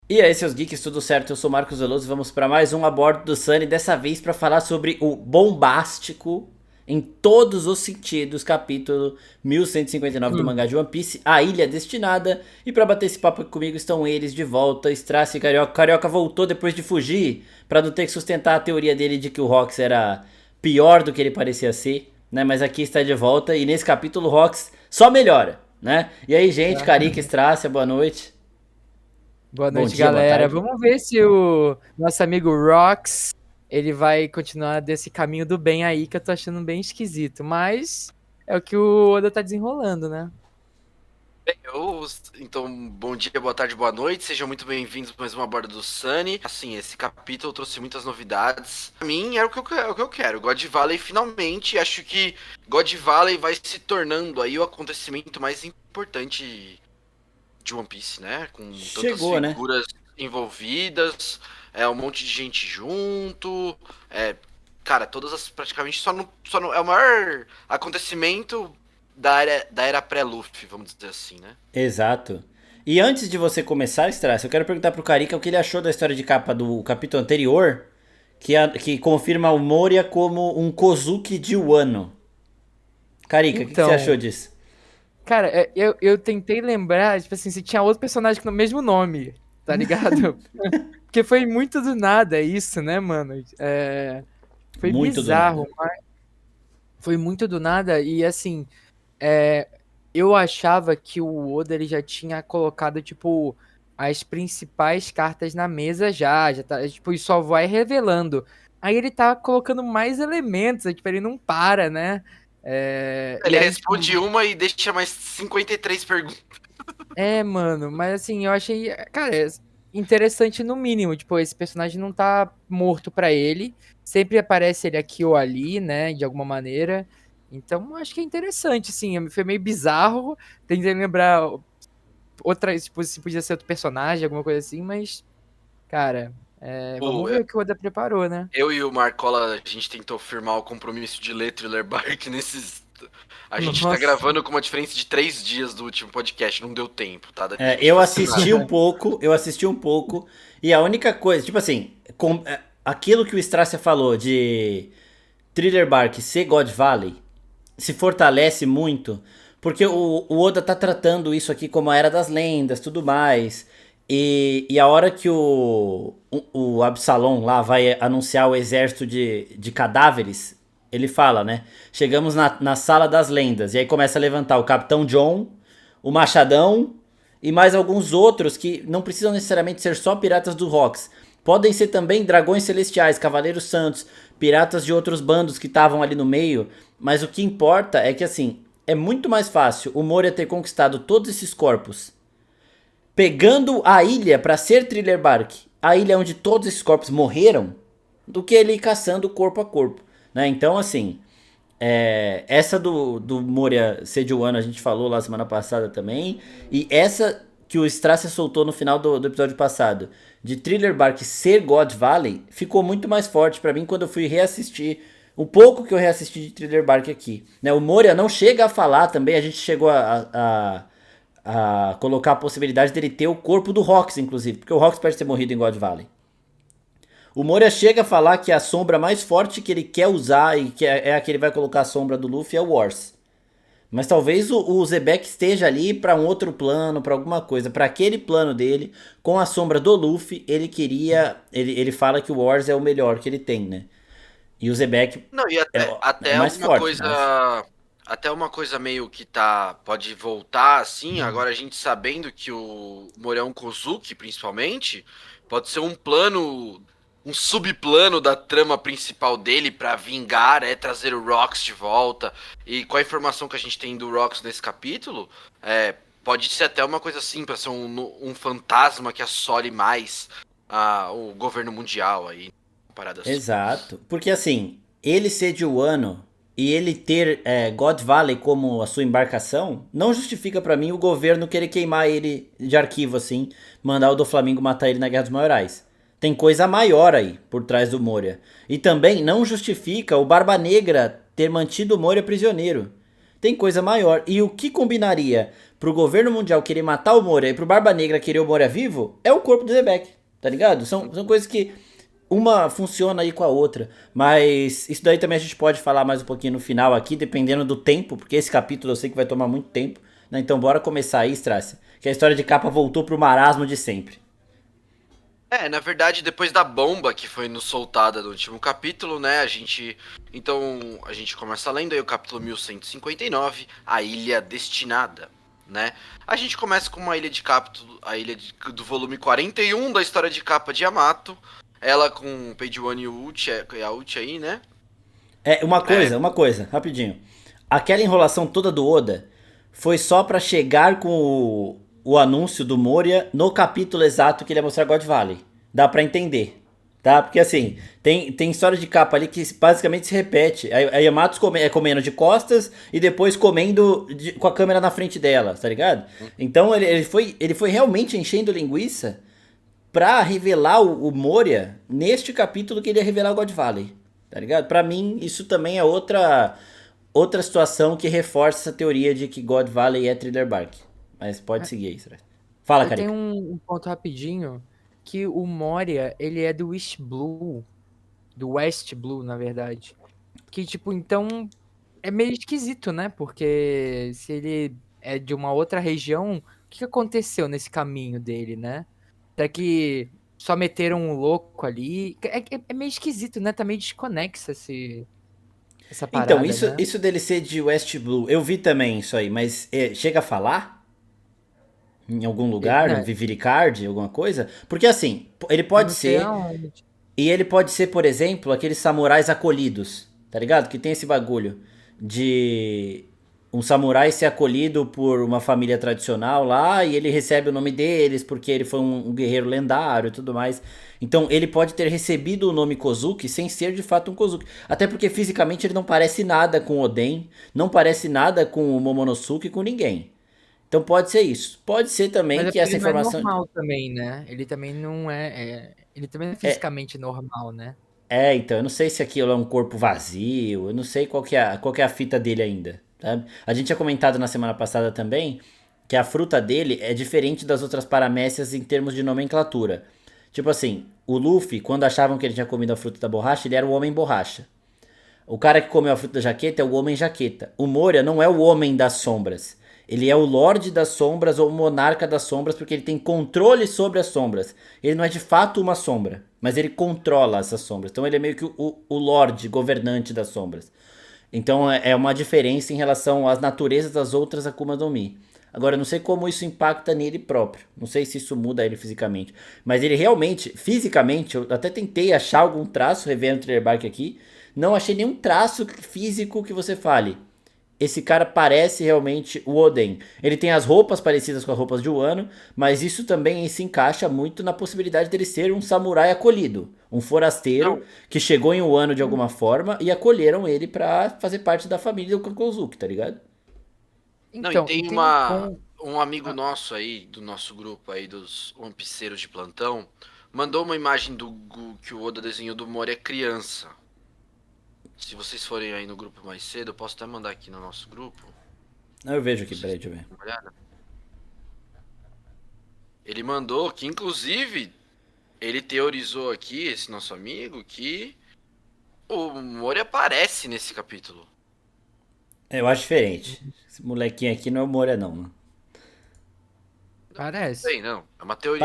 E aí, seus geeks, tudo certo? Eu sou o Marcos Veloso e vamos para mais um A Bordo do Sunny, dessa vez para falar sobre o bombástico, em todos os sentidos, capítulo 1159 do Hum. mangá de One Piece, A Ilha Destinada. E para bater esse papo aqui comigo estão eles de volta, Strass e Carioca. Carioca voltou depois de fugir, para não ter que sustentar a teoria dele de que o Rox era pior do que ele parecia ser, né? Mas aqui está de volta e nesse capítulo o Rox só melhora, né? E aí, gente, Tá. Carica, Strass, boa noite. Boa Bom noite, dia, boa galera. tarde. Vamos ver se o nosso amigo Rox ele vai continuar desse caminho do bem aí, que eu tô achando bem esquisito. Mas é o que o Oda tá desenrolando, né? Então, bom dia, boa tarde, boa noite, sejam muito bem-vindos a mais uma Borda do Sunny. Assim, esse capítulo trouxe muitas novidades. Pra mim, é o que eu quero. God Valley, finalmente, acho que God Valley vai se tornando aí o acontecimento mais importante de One Piece, né? Com tantas Chegou, né? figuras envolvidas, um monte de gente junto, cara, praticamente é o maior acontecimento da era pré-Luffy, vamos dizer assim, né? Exato. E antes de você começar, Strass, eu quero perguntar pro Carica o que ele achou da história de capa do capítulo anterior, que confirma o Moria como um Kozuki de Wano. Carica, o que você achou Então, disso? cara, eu tentei lembrar, tipo assim, se tinha outro personagem com o mesmo nome, tá ligado? Porque foi muito do nada isso, né, mano? Foi Muito do nada. bizarro, mas foi muito do nada e assim. É, eu achava que o Oda ele já tinha colocado, tipo, as principais cartas na mesa já tá, tipo, e só vai revelando. Aí ele tá colocando mais elementos, tipo, ele não para, né? E Ele aí, tipo, responde uma e deixa mais 53 perguntas. mano, mas assim, eu achei, cara, interessante no mínimo, tipo, esse personagem não tá morto pra ele, sempre aparece ele aqui ou ali, né, de alguma maneira. Então, acho que é interessante, assim, foi meio bizarro, tentei lembrar outra, tipo, se podia ser outro personagem, alguma coisa assim, mas, cara, vamos O, ver o que o Oda preparou, né? eu e o Marcola, a gente tentou firmar o compromisso de ler Thriller Bark nesses. A gente tá Nossa. gravando com uma diferença de 3 dias do último podcast, não deu tempo, tá? Da É, gente fazer nada. eu assisti um pouco, e a única coisa, tipo assim, aquilo que o Strass falou de Thriller Bark ser God Valley, se fortalece muito, porque o Oda tá tratando isso aqui como a Era das Lendas, tudo mais. E a hora que o Absalom lá vai anunciar o exército de cadáveres, ele fala, né? Chegamos na sala das lendas. E aí começa a levantar o Capitão John, o Machadão e mais alguns outros que não precisam necessariamente ser só piratas do Rocks. Podem ser também dragões celestiais, cavaleiros santos, piratas de outros bandos que estavam ali no meio. Mas o que importa é que, assim, é muito mais fácil o Moria ter conquistado todos esses corpos pegando a ilha para ser Thriller Bark, a ilha onde todos esses corpos morreram, do que ele caçando corpo a corpo. Né? Então, assim, essa do Moria Sejuano a gente falou lá semana passada também. E essa que o Strasser soltou no final do episódio passado, de Thriller Bark ser God Valley, ficou muito mais forte para mim quando eu fui reassistir o pouco que eu reassisti de Thriller Bark aqui. Né, o Moria não chega a falar também, a gente chegou a colocar a possibilidade dele ter o corpo do Rox, inclusive, porque o Rox pode ter morrido em God Valley. O Moria chega a falar que a sombra mais forte que ele quer usar e que é a que ele vai colocar a sombra do Luffy é o Wars. Mas talvez o Zebek esteja ali para um outro plano, para alguma coisa. Para aquele plano dele, com a sombra do Luffy, ele queria. Ele fala que o Wars é o melhor que ele tem, né? E o Zebek Não, e é, até, é até mais uma forte, coisa. mas. Até uma coisa meio que pode voltar assim, agora a gente sabendo que o Morião Kozuki, principalmente, pode ser um plano, um subplano da trama principal dele pra vingar, trazer o Rox de volta. E com a informação que a gente tem do Rox nesse capítulo, pode ser até uma coisa assim, pra ser um fantasma que assole mais o governo mundial aí, uma parada assim. Exato. Porque assim, ele ser de Wano e ele ter God Valley como a sua embarcação, não justifica pra mim o governo querer queimar ele de arquivo assim, mandar o do Flamengo matar ele na Guerra dos Maiorais. Tem coisa maior aí por trás do Moria. E também não justifica o Barba Negra ter mantido o Moria prisioneiro. Tem coisa maior. E o que combinaria pro governo mundial querer matar o Moria e pro Barba Negra querer o Moria vivo, é o corpo do Zebek, tá ligado? São coisas que uma funciona aí com a outra. Mas isso daí também a gente pode falar mais um pouquinho no final aqui, dependendo do tempo, porque esse capítulo eu sei que vai tomar muito tempo, né? Então bora começar aí, Strácia, que a história de capa voltou pro marasmo de sempre. Na verdade, depois da bomba que foi nos soltada no último capítulo, né, então, a gente começa lendo aí o capítulo 1159, a Ilha Destinada, né? A gente começa com uma ilha de capítulo, do volume 41 da história de capa de Yamato, ela com o Page One e a Uchi aí, né? Uma coisa, rapidinho. Aquela enrolação toda do Oda foi só pra chegar com o anúncio do Moria no capítulo exato que ele ia mostrar God Valley. Dá pra entender, tá? Porque assim, tem história de capa ali que basicamente se repete. A Yamato comendo de costas e depois comendo com a câmera na frente dela, tá ligado? Então ele foi realmente enchendo linguiça pra revelar o Moria neste capítulo que ele ia revelar o God Valley, tá ligado? Pra mim, isso também é outra situação que reforça essa teoria de que God Valley é Thriller Bark. Mas pode seguir aí, Sra. Fala, Tem Carica. um ponto rapidinho, que o Moria, ele é do West Blue, na verdade. Que, tipo, então, é meio esquisito, né? Porque se ele é de uma outra região, o que aconteceu nesse caminho dele, né? Até que só meteram um louco ali. É meio esquisito, né? Tá meio desconexa essa Então, parada, né? isso dele ser de West Blue, eu vi também isso aí, mas chega a falar? Em algum lugar, no Né, Viviricard, alguma coisa? Porque assim, ele eu pode não sei ser, aonde. e ele pode ser, por exemplo, aqueles samurais acolhidos, tá ligado? Que tem esse bagulho de um samurai ser acolhido por uma família tradicional lá e ele recebe o nome deles porque ele foi um guerreiro lendário e tudo mais. Então ele pode ter recebido o nome Kozuki sem ser de fato um Kozuki. Até porque fisicamente ele não parece nada com o Oden, não parece nada com o Momonosuke, com ninguém. Então pode ser isso. Pode ser também Mas é que porque essa ele não é informação. normal também, né? Ele também não ele também não é fisicamente normal, né? Então, eu não sei se aquilo é um corpo vazio, eu não sei qual que é a fita dele ainda, sabe? A gente tinha comentado na semana passada também que a fruta dele é diferente das outras paramécias em termos de nomenclatura. Tipo assim, o Luffy, quando achavam que ele tinha comido a fruta da borracha, ele era o homem borracha. O cara que comeu a fruta da jaqueta é o homem jaqueta. O Moria não é o homem das sombras. Ele é o Lorde das Sombras ou o Monarca das Sombras porque ele tem controle sobre as sombras. Ele não é de fato uma sombra, mas ele controla essas sombras. Então ele é meio que o Lorde, governante das sombras. Então é uma diferença em relação às naturezas das outras Akuma no Mi. Agora, eu não sei como isso impacta nele próprio. Não sei se isso muda ele fisicamente. Mas ele realmente, fisicamente, eu até tentei achar algum traço, revendo o Thriller Bark aqui. Não achei nenhum traço físico que você fale. Esse cara parece realmente o Oden. Ele tem as roupas parecidas com as roupas de Wano, mas isso também se encaixa muito na possibilidade dele ser um samurai acolhido. Um forasteiro Não, que chegou em Wano de alguma forma e acolheram ele pra fazer parte da família do Kakozuki, tá ligado? não, e Então, e tem tem um ponto. um amigo nosso aí, do nosso grupo aí, dos Ompiceiros de plantão, mandou uma imagem que o Oda desenhou do Moria criança. Se vocês forem aí no grupo mais cedo, eu posso até mandar aqui no nosso grupo. Eu vejo aqui, peraí, deixa eu ver. Dá uma olhada. Ele mandou que, inclusive, ele teorizou aqui, esse nosso amigo, que o Moria aparece nesse capítulo. Eu acho diferente. Esse molequinho aqui não é o Moria, não, mano. Parece. Sei, não. É uma teoria.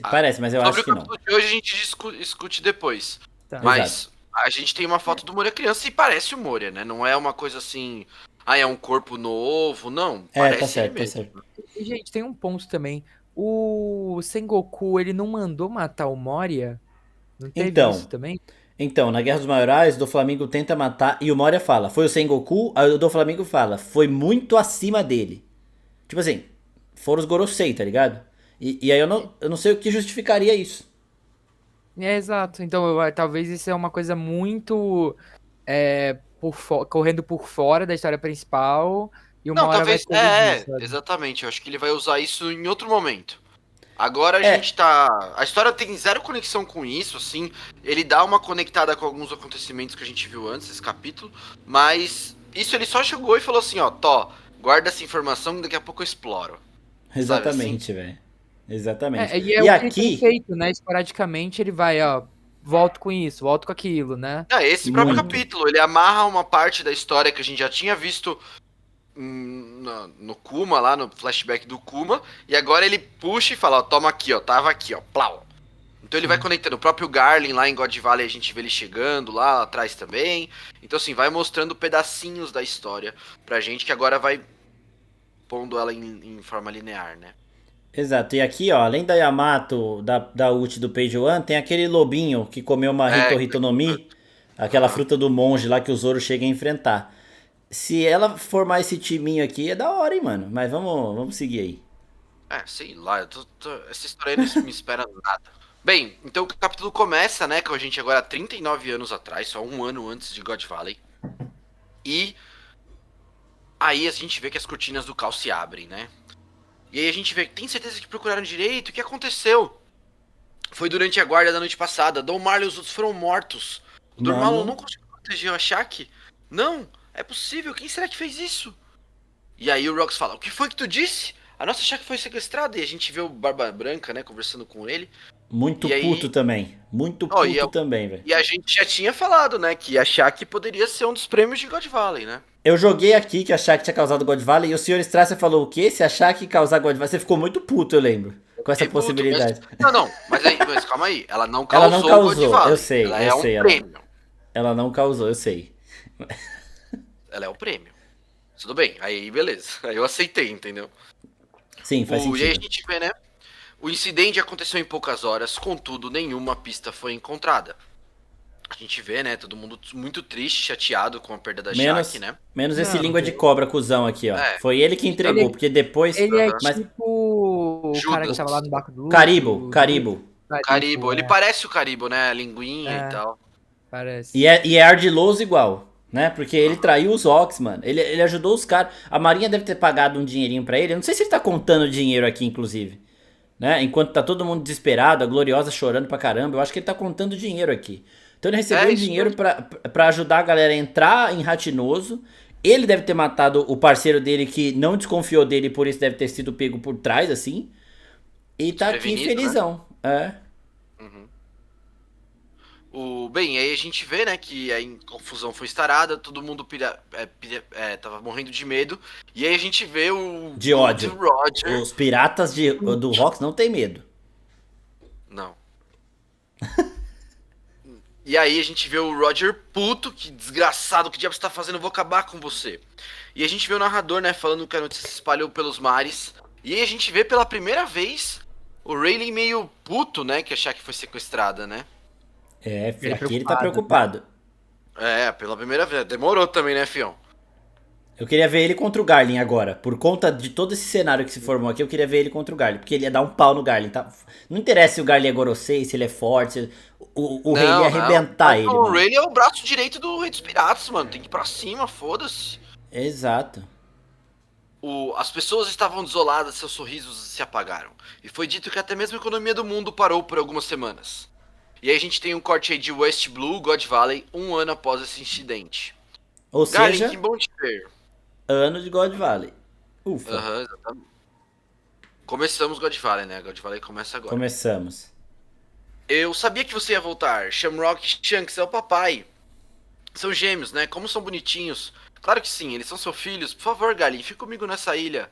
Parece, mas eu Sobre acho o que não. capítulo de hoje a gente discute depois. Tá. Mas a gente tem uma foto do Moria criança e parece o Moria, né? Não é uma coisa assim, é um corpo novo, não. Parece Tá ele certo, tá mesmo. certo. E, gente, tem um ponto também. O Sengoku, ele não mandou matar o Moria? Não teve isso também? Então, na Guerra dos Maiorais, o Doflamingo tenta matar e o Moria fala, foi o Sengoku, aí o Doflamingo fala, foi muito acima dele. Tipo assim, foram os Gorosei, tá ligado? E aí eu não sei o que justificaria isso. Exato. Então, talvez isso é uma coisa muito correndo por fora da história principal e uma Não, hora vai talvez. colidir, sabe? Exatamente. Eu acho que ele vai usar isso em outro momento. Agora a É, gente tá. A história tem zero conexão com isso, assim. Ele dá uma conectada com alguns acontecimentos que a gente viu antes, esse capítulo. Mas isso ele só chegou e falou assim: ó, Tó, guarda essa informação que daqui a pouco eu exploro. Exatamente, velho. Exatamente. E é E o que ele tem aqui, feito, né? Esporadicamente ele vai, ó, volto com isso, volto com aquilo, né? Esse próprio muito. capítulo, ele amarra uma parte da história que a gente já tinha visto no Kuma, lá no flashback do Kuma, e agora ele puxa e fala, ó, toma aqui, ó, tava aqui, ó, plau. Então ele vai conectando o próprio Garlin lá em God Valley, a gente vê ele chegando lá atrás também. Então assim, vai mostrando pedacinhos da história pra gente que agora vai pondo ela em forma linear, né? Exato. E aqui, ó, além da Yamato, da ult do Page One, tem aquele lobinho que comeu uma Hito no Mi, aquela fruta do monge lá que o Zoro chega a enfrentar. Se ela formar esse timinho aqui, é da hora, hein, mano. Mas vamos seguir aí. Sei lá, essa história aí não me espera nada. Bem, então o capítulo começa, né, com a gente agora 39 anos atrás, só um ano antes de God Valley. E aí a gente vê que as cortinas do caos se abrem, né? E aí a gente vê, tem certeza que procuraram direito? O que aconteceu? Foi durante a guarda da noite passada. Dom Marley e os outros foram mortos. O Dormammu não conseguiu proteger o Ashaki? Não, é possível. Quem será que fez isso? E aí o Rox fala, o que foi que tu disse? A nossa Ashaki foi sequestrada. E a gente vê o Barba Branca, né, conversando com ele. Muito E aí- puto também. Muito Ó, puto também, velho. E a gente já tinha falado, né, que a Ashaki poderia ser um dos prêmios de God Valley, né? Eu joguei aqui que a Shaq tinha causado God Valley e o Sr. Strasser falou o quê? Se a Shaq causar God Valley, você ficou muito puto, eu lembro. Com essa Fiquei puto, possibilidade. Mas calma aí. Ela não Ela causou, não causou, God Valley. eu sei, Ela eu é um sei, prêmio. Ela não causou, eu sei. Ela é o prêmio. Tudo bem, aí beleza. Aí eu aceitei, entendeu? Sim, faz E aí a sentido. gente vê, né? O incidente aconteceu em poucas horas, contudo, nenhuma pista foi encontrada. A gente vê, né? Todo mundo muito triste, chateado com a perda da Shaq, né? Menos esse Não, língua de cobra, cuzão aqui, ó. É. Foi ele que entregou, Ele- porque depois. Ele é Mas tipo o cara que Judas. tava lá no barco do Caribo, Caribo. Caribo, ele é, parece o Caribo, né? A linguinha É. e tal. parece. E é ardiloso igual, né? Porque ele traiu os Ox, mano. Ele ajudou os caras. A Marinha deve ter pagado um dinheirinho pra ele. Eu não sei se ele tá contando dinheiro aqui, inclusive. Né? Enquanto tá todo mundo desesperado, a Gloriosa chorando pra caramba. Eu acho que ele tá contando dinheiro aqui. Então ele recebeu um isso dinheiro mesmo. pra ajudar a galera a entrar em Ratinoso. Ele deve ter matado o parceiro dele que não desconfiou dele, por isso deve ter sido pego por trás, assim. E tá aqui Desprevenido, né? felizão. É. Bem, aí a gente vê, né, que a confusão foi estarada, todo mundo tava morrendo de medo. E aí a gente vê o De ódio. Gold Roger. Os piratas do Rox não tem medo. Não. E aí a gente vê o Roger puto, que desgraçado, que diabo você tá fazendo? Eu vou acabar com você. E a gente vê o narrador, né, falando que a notícia se espalhou pelos mares. E aí a gente vê pela primeira vez o Rayleigh meio puto, né, que a Shaq foi sequestrada, né? É, Ele é aqui ele tá preocupado. preocupado. Pela primeira vez. Demorou também, né, fião? Eu queria ver ele contra o Garlin agora. Por conta de todo esse cenário que se formou aqui, eu queria ver ele contra o Garlin. Porque ele ia dar um pau no Garlin, tá? Não interessa se o Garlin é Gorosei, se ele é forte. O rei ia arrebentar ele. O Mano. Rayleigh é o braço direito do Rei dos Piratas, mano. Tem que ir pra cima, foda-se. Exato. As pessoas estavam desoladas, seus sorrisos se apagaram. E foi dito que até mesmo a economia do mundo parou por algumas semanas. E aí a gente tem um corte aí de West Blue, God Valley, um ano após esse incidente. Ou Garlin, seja, que bom te ver. ano de God Valley. Ufa. Aham, exatamente. Começamos God Valley, né? God Valley começa agora. Começamos. Eu sabia que você ia voltar. Shamrock e Shanks é o papai. São gêmeos, né? Como são bonitinhos. Claro que sim, eles são seus filhos. Por favor, Garlin, fica comigo nessa ilha.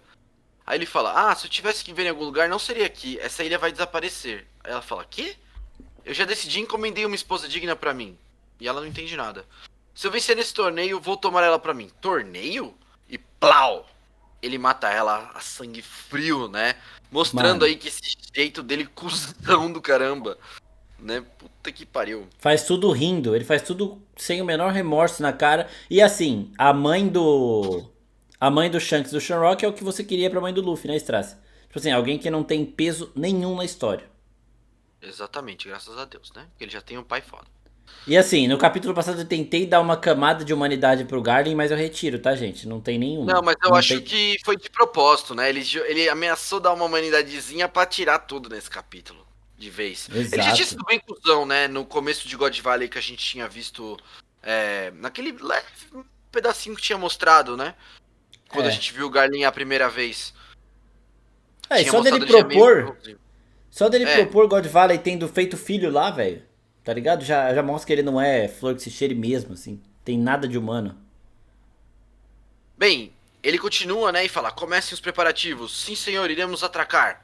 Aí ele fala, se eu tivesse que ver em algum lugar, não seria aqui. Essa ilha vai desaparecer. Aí ela fala, quê? Eu já decidi e encomendei uma esposa digna pra mim. E ela não entende nada. Se eu vencer nesse torneio, vou tomar ela pra mim. Torneio? E plau! Ele mata ela a sangue frio, né? Mostrando Mano. aí que esse jeito dele cuzão do caramba. Né? Puta que pariu. Faz tudo rindo. Ele faz tudo sem o menor remorso na cara. E assim, a mãe do Shanks do Shamrock é o que você queria pra mãe do Luffy, né, Strass? Tipo assim, alguém que não tem peso nenhum na história. Exatamente, graças a Deus, né? Porque ele já tem um pai foda. E assim, no capítulo passado eu tentei dar uma camada de humanidade pro Garden, mas eu retiro, tá, gente? Não tem nenhuma. Não, mas eu Não acho tem- que foi de propósito, né? Ele ameaçou dar uma humanidadezinha pra tirar tudo nesse capítulo. De vez. Ele já tinha Exato. sido bem cuzão, né? No começo de God Valley que a gente tinha visto. Naquele leve pedacinho que tinha mostrado, né? Quando a gente viu o Garlin a primeira vez. É, e tinha só dele mostrado ele já meio... propor. Só dele É. propor God Valley tendo feito filho lá, velho. Tá ligado? Já mostra que ele não é flor que se cheire mesmo, assim. Tem nada de humano. Bem, ele continua, né, e fala, comecem os preparativos. Sim, senhor, iremos atracar.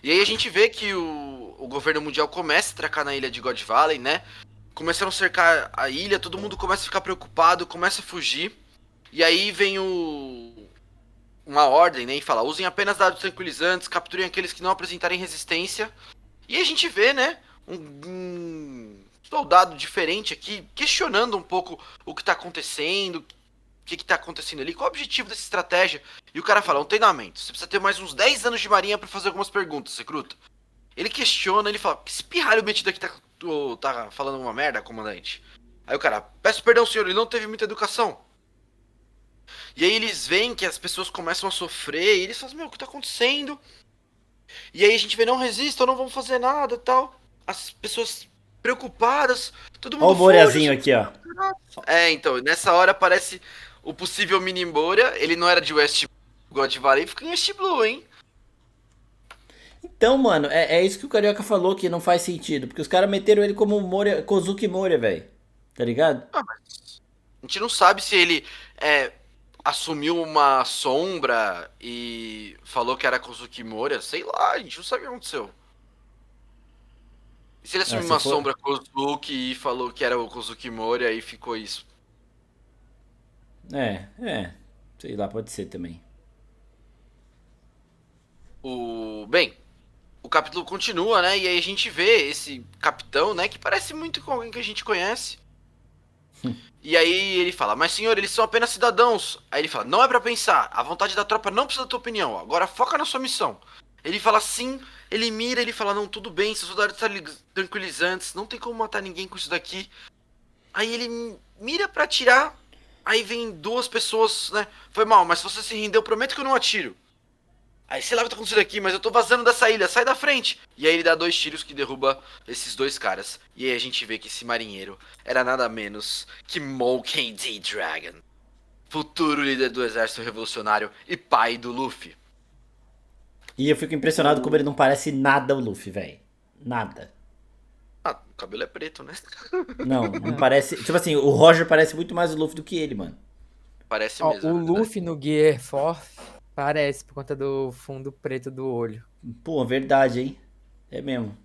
E aí a gente vê que o governo mundial começa a atracar na ilha de God Valley, né? Começaram a cercar a ilha, todo mundo começa a ficar preocupado, começa a fugir. E aí vem uma ordem, né, e fala, usem apenas dados tranquilizantes, capturem aqueles que não apresentarem resistência. E a gente vê, né, um soldado diferente aqui, questionando um pouco o que tá acontecendo, o que tá acontecendo ali, qual é o objetivo dessa estratégia. E o cara fala, um treinamento, você precisa ter mais uns 10 anos de marinha pra fazer algumas perguntas, recruta. Ele questiona, ele fala, que esse pirralho metido aqui tá falando uma merda, comandante? Aí o cara, peço perdão, senhor, ele não teve muita educação. E aí eles veem que as pessoas começam a sofrer, e eles falam, meu, o que tá acontecendo? E aí a gente vê, não resistam, não vão fazer nada e tal. As pessoas preocupadas, todo mundo Ó o Moreazinho aqui, ó. É, então, nessa hora aparece o possível mini Moria, ele não era de West God Valley, fica em West Blue, hein? Então, mano, é isso que o Carioca falou que não faz sentido. Porque os caras meteram ele como Moria, Kozuki Moria, velho. Tá ligado? Ah, mas a gente não sabe se ele assumiu uma sombra e falou que era Kozuki Moria, sei lá, a gente não sabe o que aconteceu. E se ele assumiu se uma for- sombra Kozuki e falou que era o Kozuki Moria e ficou isso? Sei lá, pode ser também. Bem, o capítulo continua, né? E aí a gente vê esse capitão, né? Que parece muito com alguém que a gente conhece. E aí ele fala, mas senhor, eles são apenas cidadãos. Aí ele fala, não é pra pensar, a vontade da tropa não precisa da tua opinião, agora foca na sua missão. Ele fala sim, ele mira, ele fala, não, tudo bem, seus soldados estão tranquilizantes, não tem como matar ninguém com isso daqui. Aí ele mira pra atirar, aí vem duas pessoas, né? Foi mal, mas se você se render, eu prometo que eu não atiro. Aí, sei lá o que tá acontecendo aqui, mas eu tô vazando dessa ilha, sai da frente! E aí ele dá 2 tiros que derruba esses 2 caras. E aí a gente vê que esse marinheiro era nada menos que Moken D. Dragon, futuro líder do exército revolucionário e pai do Luffy. E eu fico impressionado como ele não parece nada o Luffy, velho. Nada. Ah, o cabelo é preto, né? Não parece. Tipo assim, o Roger parece muito mais o Luffy do que ele, mano. Parece Ó, mesmo. o é verdade. Luffy no Gear 4 parece por conta do fundo preto do olho. Pô, verdade, hein? É mesmo.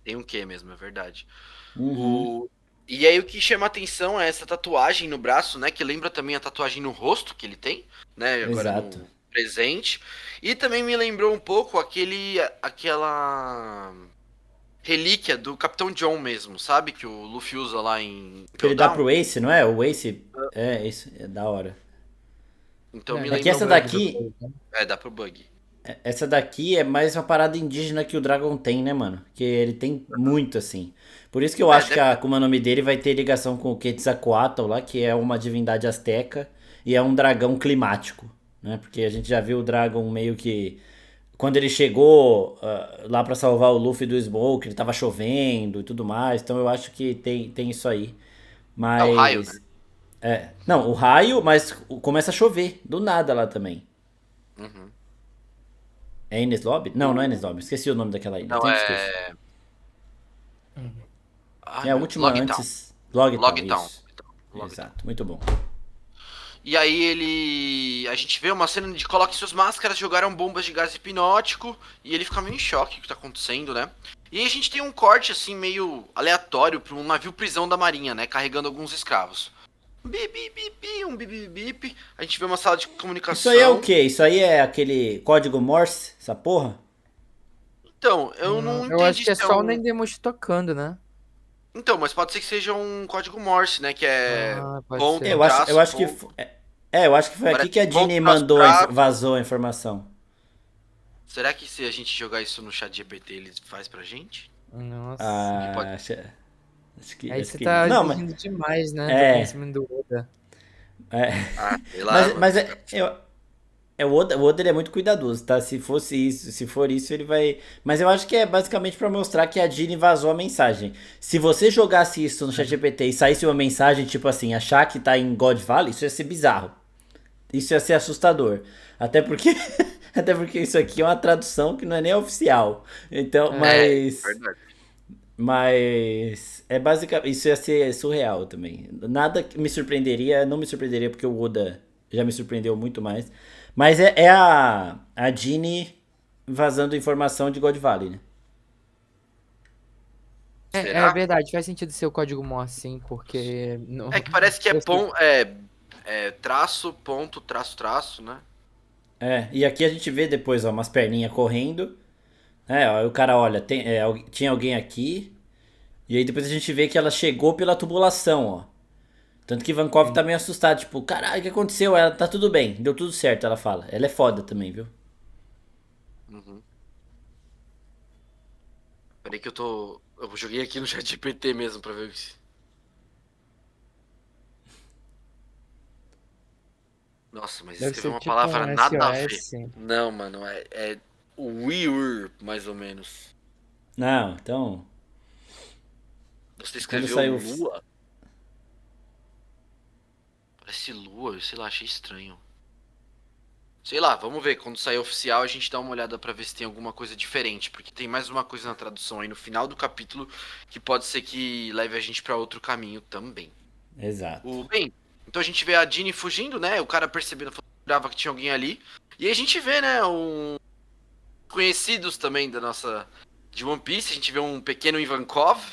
Tem um quê mesmo, é verdade. Uhum. E aí o que chama atenção é essa tatuagem no braço, né? Que lembra também a tatuagem no rosto que ele tem, né? Agora Exato. no presente. E também me lembrou um pouco aquela relíquia do Capitão John mesmo, sabe? Que o Luffy usa lá em Que ele dá Impel Down. pro Ace, não é? O Ace. É, isso. É da hora. Então me É que lembra essa um daqui. pouco. Dá pro Bug. Essa daqui é mais uma parada indígena que o Dragon tem, né, mano? Que ele tem muito, assim. Por isso que eu acho que a Akuma no Mi dele vai ter ligação com o Quetzalcoatl lá, que é uma divindade asteca e é um dragão climático, né? Porque a gente já viu o Dragon meio que... Quando ele chegou lá pra salvar o Luffy do Smoke, ele tava chovendo e tudo mais. Então eu acho que tem isso aí. Mas... o raio, né? Não, o raio, mas começa a chover. Do nada lá também. Uhum. É Ines Lobby? Não é Ines Lobby. Esqueci o nome daquela ilha. Não, Sempre esqueço. Ai, É a meu- última Logtown. antes. Logtown, Logtown. isso. Logtown. Exato, muito bom. E aí a gente vê uma cena de coloque suas máscaras, jogaram bombas de gás hipnótico, e ele fica meio em choque com o que tá acontecendo, né? E aí a gente tem um corte, assim, meio aleatório pra um navio prisão da marinha, né? Carregando alguns escravos. Bip, bip, bip, um bip, bip, bip. A gente vê uma sala de comunicação. Isso aí é o quê? Isso aí é aquele código Morse? Essa porra? Então, eu não entendi Eu acho que é se só o um... Nendemushi tocando, né? Então, mas pode ser que seja um código Morse, né? Que é Pode ponto, ser. Eu acho que... traço, eu acho que foi aqui Parece que a ponto, Ginny traço, mandou, traço. vazou a informação. Será que se a gente jogar isso no chat GPT, ele faz pra gente? Nossa. Ah, pode- acho que... Aí acho você que... tá Não, mas... exigindo demais, né? É. Do conhecimento do Oda. Ah, sei lá, mano. O Oda ele é muito cuidadoso, tá? Se for isso, ele vai. Mas eu acho que é basicamente pra mostrar que a Ginny vazou a mensagem. Se você jogasse isso no ChatGPT e saísse uma mensagem, tipo assim, achar que tá em God Valley, isso ia ser bizarro. Isso ia ser assustador. Até porque Até porque isso aqui é uma tradução que não é nem oficial. Então, Verdade. mas é basicamente, isso ia ser surreal também. Nada que me surpreenderia, não me surpreenderia porque o Oda já me surpreendeu muito mais. Mas é a Jeanne vazando informação de God Valley, né? É Será? verdade, faz sentido ser o código Morse, sim, porque. É que parece que é traço, ponto, traço, traço, né? E aqui a gente vê depois, ó, umas perninhas correndo. Ó, o cara olha, tinha alguém aqui. E aí depois a gente vê que ela chegou pela tubulação, ó. Tanto que Vankov tá meio assustado, tipo, caralho, o que aconteceu? Ela tá tudo bem, deu tudo certo, ela fala. Ela é foda também, viu? Uhum. Peraí que eu joguei aqui no ChatGPT mesmo pra ver o que. Nossa, mas Deve escreveu ser uma tipo palavra um nada a ver. SOS. Não, mano, é o Weir, mais ou menos. Não, então, Você quando escreveu saiu. lua? Parece lua, sei lá, achei estranho. Sei lá, vamos ver. Quando sair oficial, a gente dá uma olhada pra ver se tem alguma coisa diferente. Porque tem mais uma coisa na tradução aí no final do capítulo que pode ser que leve a gente pra outro caminho também. Exato. Bem, então a gente vê a Jeanne fugindo, né? O cara percebendo, lembrava que tinha alguém ali. E aí a gente vê, né? Conhecidos também da nossa. De One Piece. A gente vê um pequeno Ivankov.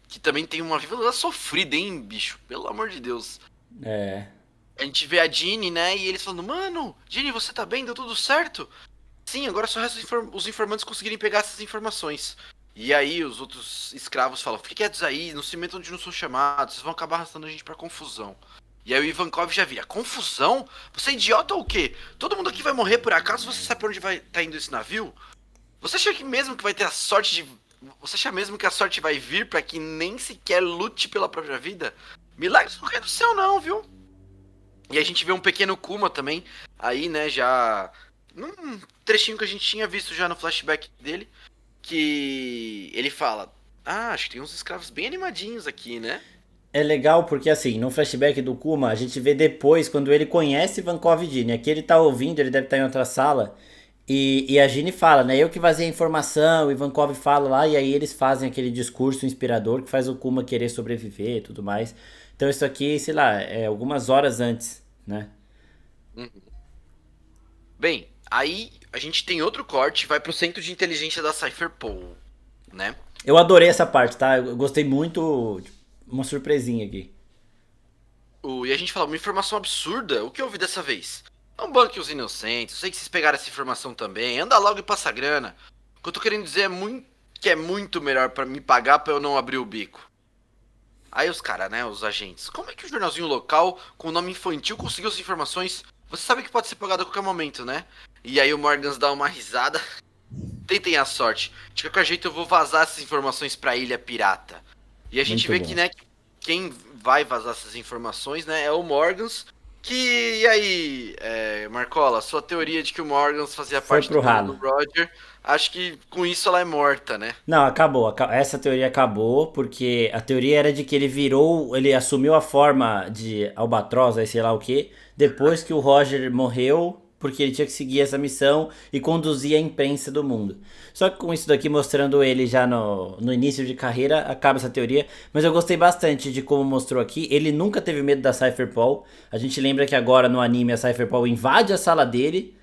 Que também tem uma vida sofrida, hein, bicho? Pelo amor de Deus. É. A gente vê a Jeanne, né? E eles falando, mano, Jeanne, você tá bem? Deu tudo certo? Sim, agora só resta os informantes conseguirem pegar essas informações. E aí os outros escravos falam, fiquem quietos aí, não se metam onde não são chamados, vocês vão acabar arrastando a gente pra confusão. E aí o Ivankov já vira, confusão? Você é idiota ou o quê? Todo mundo aqui vai morrer por acaso, você sabe pra onde tá indo esse navio? Você acha que mesmo que vai ter a sorte de... Você acha mesmo que a sorte vai vir pra que nem sequer lute pela própria vida? Milagres não cai do céu não, viu? E a gente vê um pequeno Kuma também, aí, né, já... Num trechinho que a gente tinha visto já no flashback dele, que ele fala, acho que tem uns escravos bem animadinhos aqui, né? É legal porque, assim, no flashback do Kuma, a gente vê depois, quando ele conhece Vankov e Jeanne. Aqui ele tá ouvindo, ele deve estar em outra sala. E a Jeanne fala, né? Eu que vazei a informação, o Ivankov fala lá, e aí eles fazem aquele discurso inspirador que faz o Kuma querer sobreviver e tudo mais. Então isso aqui, sei lá, é algumas horas antes, né? Uhum. Bem, aí a gente tem outro corte, vai pro centro de inteligência da Cypherpol, né? Eu adorei essa parte, tá? Eu gostei muito, tipo, uma surpresinha aqui. E a gente fala, uma informação absurda, o que eu ouvi dessa vez? Não banque os inocentes, eu sei que vocês pegaram essa informação também, anda logo e passa a grana. O que eu tô querendo dizer que é muito melhor pra me pagar pra eu não abrir o bico. Aí os caras, né, os agentes, como é que o jornalzinho local com o nome infantil conseguiu as informações? Você sabe que pode ser pagado a qualquer momento, né? E aí o Morgans dá uma risada. Tentem a sorte. De qualquer jeito eu vou vazar essas informações pra Ilha Pirata. E a gente Muito vê bom. que, né, quem vai vazar essas informações, né, é o Morgans. E aí, Marcola, sua teoria de que o Morgans fazia Foi parte pro do plano ralo. do Roger, acho que com isso ela é morta, né? Não, acabou. Essa teoria acabou, porque a teoria era de que ele assumiu a forma de albatroz, aí sei lá o que, depois que o Roger morreu, porque ele tinha que seguir essa missão e conduzir a imprensa do mundo. Só que com isso daqui mostrando ele já no início de carreira, acaba essa teoria. Mas eu gostei bastante de como mostrou aqui. Ele nunca teve medo da Cypherpol. A gente lembra que agora no anime a Cypherpol invade a sala dele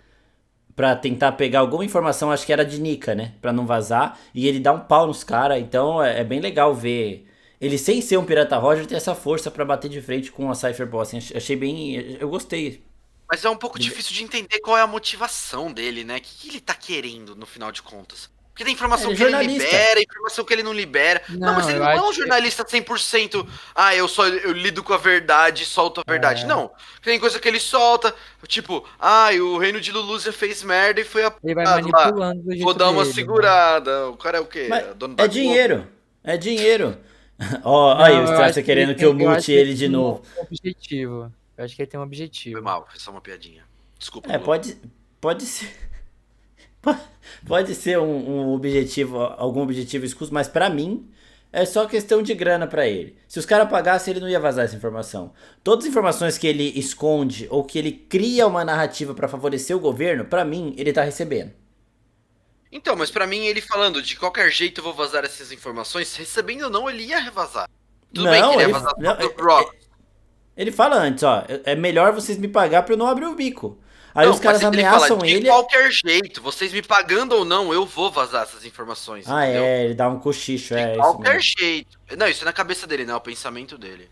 pra tentar pegar alguma informação, acho que era de Nika, né? Pra não vazar. E ele dá um pau nos caras. Então é bem legal ver ele, sem ser um Pirata Roger, ter essa força pra bater de frente com a Cypherpol. Assim, achei bem. Eu gostei. Mas é um pouco difícil de entender qual é a motivação dele, né? O que ele tá querendo, no final de contas? Porque tem informação Ele é que ele jornalista. libera, informação que ele não libera. Não, mas Não, ele eu não é um acho. jornalista 100%. Eu lido com a verdade, solto a verdade. Não. Tem coisa que ele solta, tipo, o reino de Lulúzia fez merda e foi Ele vai apagado lá. manipulando do Vou jeito dar uma dele, né? segurada. O cara é o quê? Mas É dono é da Globo? dinheiro. É dinheiro. Ó, aí o Não, eu acho Strasser que ele querendo que eu tem, eu acho mute que ele ele de tem um novo. objetivo. Eu acho que ele tem um Foi objetivo. mal, foi só uma piadinha. Desculpa, É, Globo. pode ser. Pode ser um objetivo, algum objetivo escuso, mas pra mim é só questão de grana pra ele. Se os caras pagassem, ele não ia vazar essa informação. Todas as informações que ele esconde ou que ele cria uma narrativa pra favorecer o governo, pra mim, ele tá recebendo. Então, mas pra mim, ele falando de qualquer jeito eu vou vazar essas informações, recebendo ou não, ele ia vazar. Tudo bem que ele ia vazar pro Rock. Ele fala antes, ó, é melhor vocês me pagar pra eu não abrir o bico. Aí Não, os caras mas ele ameaçam fala, ele. de qualquer jeito, vocês me pagando ou não, eu vou vazar essas informações, Ah, entendeu? ele dá um cochicho, De isso qualquer mesmo. jeito. Não, isso é na cabeça dele, não, é o pensamento dele.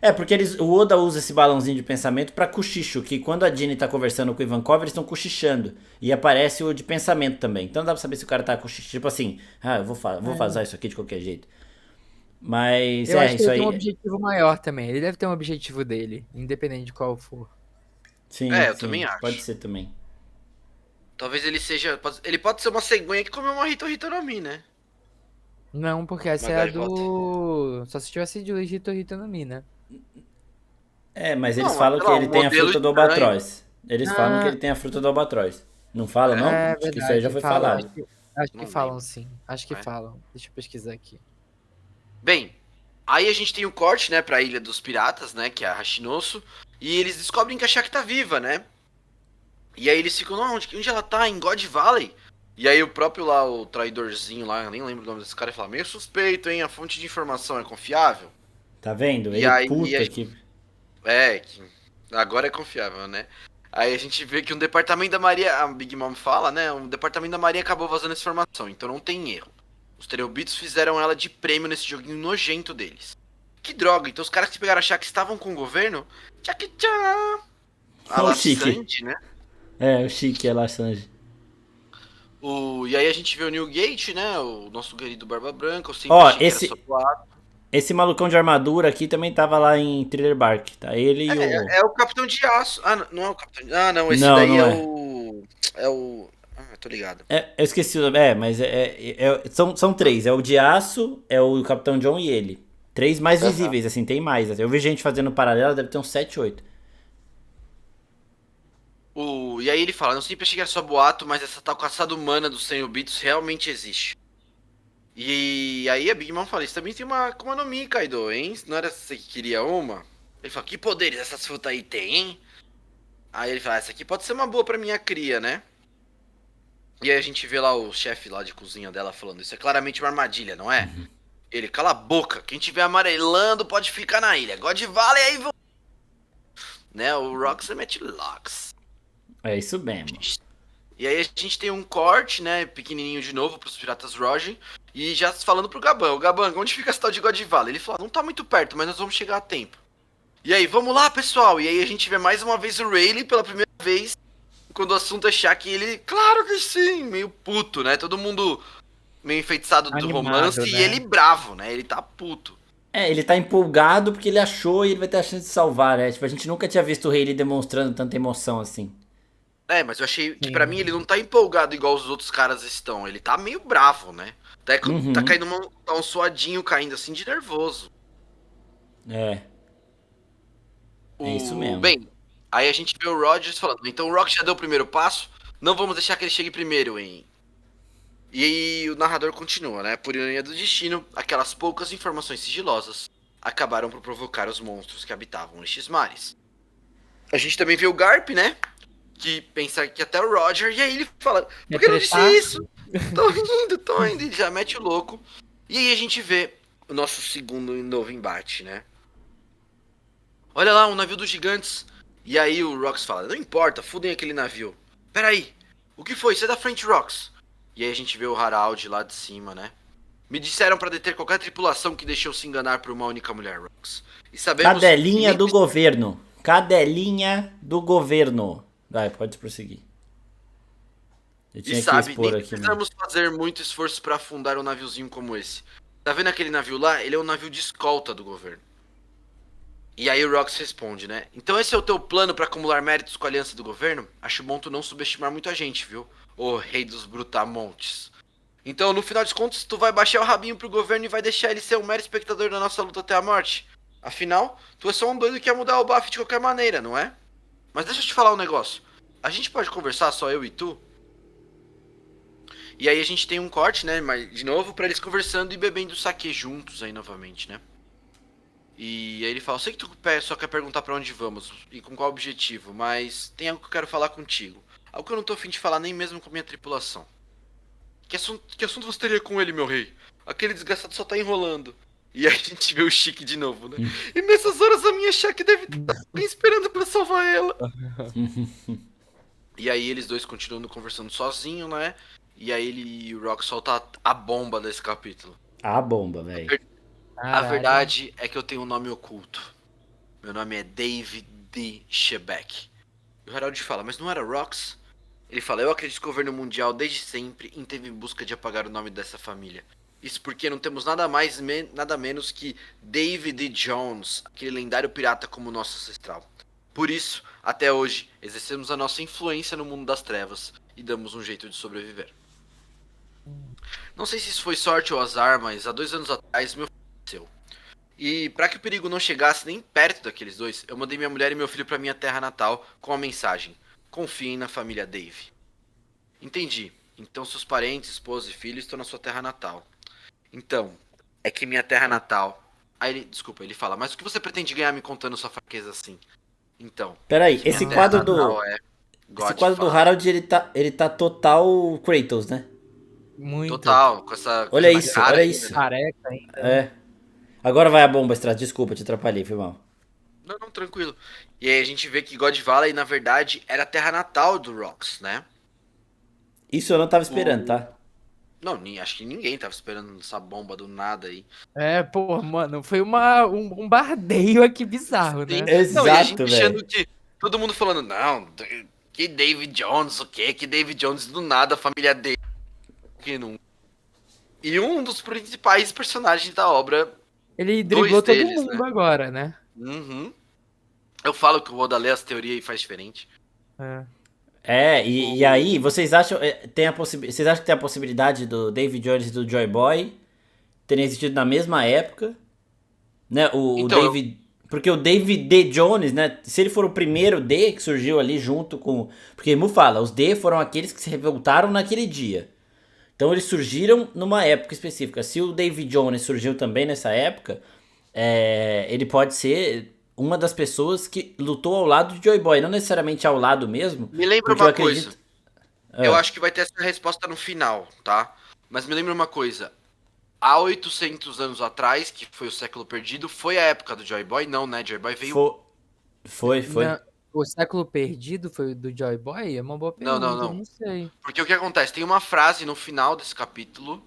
É, porque o Oda usa esse balãozinho de pensamento pra cochicho, que quando a Ginny tá conversando com o Ivankov, eles estão cochichando. E aparece o de pensamento também. Então dá pra saber se o cara tá cochichando, tipo assim, eu vou vazar isso aqui de qualquer jeito. Mas Eu acho que isso ele tem um aí. objetivo maior também. Ele deve ter um objetivo dele, independente de qual for. Sim, Eu sim, também acho. pode ser também. Talvez ele seja. Ele pode ser uma cegonha que comeu uma Hito no Mi, né? Não, porque essa é a do... Só se tivesse de Hito no Mi, né? Mas eles Não, falam sei que lá, ele um tem a modelo fruta do estranho. albatroz. Eles falam que Ah. ele tem a fruta do albatroz. Não falam, não? É Acho que verdade. isso aí já foi falam, falado. Acho Não que falam lembro. sim. Acho que É? falam. Deixa eu pesquisar aqui. Bem, aí a gente tem o corte, né, pra Ilha dos Piratas, né, que é a Hashinosu. E eles descobrem que a Shaq tá viva, né? E aí eles ficam, não, onde ela tá? Em God Valley? E aí o próprio lá, o traidorzinho lá, eu nem lembro o nome desse cara, ele fala, meio suspeito, hein? A fonte de informação é confiável? Tá vendo? E Ele aí puta a que. que agora é confiável, né? Aí a gente vê que um departamento da Maria, a Big Mom fala, né? Um departamento da Maria acabou vazando essa informação, então não tem erro. Os Tereobitos fizeram ela de prêmio nesse joguinho nojento deles. Que droga, então os caras que pegaram a Shaq estavam com o governo? Tchau! A O chique. Lassande, né? O chique é lá, Sanji. E aí a gente vê o Newgate, né? O nosso querido Barba Branca, o Ó, cientista que esse- era só boato. Esse malucão de armadura aqui também tava lá em Thriller Bark, tá? Ele e o. É o Capitão de Aço. Não é o Capitão de... não, esse Não, daí não é é. o... É o... tô ligado. Eu esqueci o nome. Mas são três. É o de aço, é o Capitão John e ele. Três mais Aham. visíveis, assim, tem mais. Assim. Eu vi gente fazendo paralelo, deve ter uns 7, 8. E aí ele fala, não sempre achei que era só boato, mas essa tal caçada humana dos Cenobitos realmente existe. E aí a Big Mom fala, isso também tem uma Akuma no Mi, Kaido, hein? Não era você que queria uma? Ele fala, que poderes essas frutas aí tem, hein? Aí ele fala, essa aqui pode ser uma boa pra minha cria, né? E aí a gente vê lá o chefe lá de cozinha dela falando, isso é claramente uma armadilha, não é? Ele, cala a boca, quem tiver amarelando pode ficar na ilha. God Valley aí, né? O Rox mete Locks. É isso mesmo. E aí a gente tem um corte, né, pequenininho de novo pros Piratas Roger, e já falando pro Gaban, o Gaban, onde fica essa tal de God Valley? Ele falou, não tá muito perto, mas nós vamos chegar a tempo. E aí, vamos lá, pessoal, e aí a gente vê mais uma vez o Rayleigh pela primeira vez, quando o assunto é Shaq, e ele, claro que sim, meio puto, né, todo mundo meio enfeitiçado do Animado, romance, né? e ele bravo, né, ele tá puto. Ele tá empolgado porque ele achou e ele vai ter a chance de salvar, né? Tipo, a gente nunca tinha visto o Rayleigh demonstrando tanta emoção assim. Mas eu achei que Sim. pra mim ele não tá empolgado igual os outros caras estão, ele tá meio bravo, né, tá caindo tá um suadinho caindo assim de nervoso. É isso mesmo. Bem, aí a gente vê o Rogers falando, então o Rock já deu o primeiro passo, não vamos deixar que ele chegue primeiro, hein? E aí o narrador continua, né? Por ironia do destino, aquelas poucas informações sigilosas acabaram por provocar os monstros que habitavam estes mares. A gente também vê o Garp, né? Que pensa que até o Roger, e aí ele fala, por que eu não disse tretar? isso? Tô indo, ele já mete o louco. E aí a gente vê o nosso segundo e novo embate, né? Olha lá, um navio dos gigantes. E aí o Rox fala, não importa, fudem aquele navio. Peraí, o que foi? Sai da frente, Rox. E aí a gente vê o Harald lá de cima, né? Me disseram pra deter qualquer tripulação que deixou se enganar por uma única mulher, Rox. E sabemos... Cadelinha que- do governo. Cadelinha do governo. Vai, pode prosseguir. Eu E tinha que sabe, expor nem aqui, mano. precisamos fazer muito esforço pra afundar um naviozinho como esse. Tá vendo aquele navio lá? Ele é um navio de escolta do governo. E aí o Rox responde, né? Então esse é o teu plano pra acumular méritos com a aliança do governo? Acho bom tu não subestimar muito a gente, viu? Ô rei dos brutamontes. Então, no final de contas, tu vai baixar o rabinho pro governo e vai deixar ele ser um mero espectador da nossa luta até a morte. Afinal, tu é só um doido que quer mudar o buff de qualquer maneira, não é? Mas deixa eu te falar um negócio. A gente pode conversar só eu e tu? E aí a gente tem um corte, né? Mas, de novo, pra eles conversando e bebendo saquê juntos aí novamente, né? E aí ele fala, eu sei que tu só quer perguntar pra onde vamos e com qual objetivo, mas tem algo que eu quero falar contigo. Algo que eu não tô afim de falar nem mesmo com a minha tripulação. Que assunto você teria com ele, meu rei? Aquele desgraçado só tá enrolando. E aí a gente vê o Chique de novo, né? E nessas horas a minha Shaq deve estar bem esperando pra salvar ela. E aí eles dois continuando conversando sozinho, né? E aí ele e o Rock solta a bomba desse capítulo. A bomba, velho. A Caralho. verdade é que eu tenho um nome oculto. Meu nome é David D. Shebeck. E o Herald fala, mas não era Rox? Ele fala, eu acredito que o governo mundial desde sempre esteve em busca de apagar o nome dessa família. Isso porque não temos nada mais, nada menos que David D. Jones, aquele lendário pirata como nosso ancestral. Por isso, até hoje, exercemos a nossa influência no mundo das trevas e damos um jeito de sobreviver. Não sei se isso foi sorte ou azar, mas há 2 anos atrás meu filho nasceu. E para que o perigo não chegasse nem perto daqueles dois, eu mandei minha mulher e meu filho para minha terra natal com a mensagem: confiem na família Dave. Entendi. Então seus parentes, esposa e filho estão na sua terra natal. Então, é que minha terra natal... Aí ele fala, mas o que você pretende ganhar me contando sua fraqueza assim? Então, Peraí, que minha esse terra quadro do. natal é Esse God quadro do Father. Harold, ele tá total Kratos, né? Muito. Total, com essa Olha na isso, cara olha ainda, isso. né? Careca ainda. É. Agora vai a bomba, Stratos. Desculpa, te atrapalhei, foi mal. Não, não, tranquilo. E aí a gente vê que God Valley, na verdade, era a terra natal do Rox, né? Isso eu não tava esperando, tá? Não, acho que ninguém tava esperando essa bomba do nada aí. É, pô, mano, foi um bardeio aqui bizarro, Sim. né? Não, e a gente Exato, achando velho. que todo mundo falando, não, que David Jones, o quê? Que David Jones do nada, a família dele. Que não. E um dos principais personagens da obra, Ele dois driblou todo deles, mundo né? agora, né? Uhum. Eu falo que o Oda lê as teorias e faz diferente. É. E aí, vocês acham, vocês acham que tem a possibilidade do David Jones e do Joy Boy terem existido na mesma época? Né? O Então, David. Porque o David D. Jones, né? Se ele for o primeiro D que surgiu ali junto com. Porque Mu fala, os D foram aqueles que se revoltaram naquele dia. Então eles surgiram numa época específica. Se o David Jones surgiu também nessa época, ele pode ser uma das pessoas que lutou ao lado de Joy Boy. Não necessariamente ao lado mesmo. me lembra Porque eu uma coisa. acredito. Eu acho que vai ter essa resposta no final, tá? Mas me lembra uma coisa. Há 800 anos atrás, que foi o século perdido, foi a época do Joy Boy? Não, né? Joy Boy veio... Foi. Não, o século perdido foi o do Joy Boy? É uma boa Não, não, pergunta, não. não sei. Porque o que acontece? Tem uma frase no final desse capítulo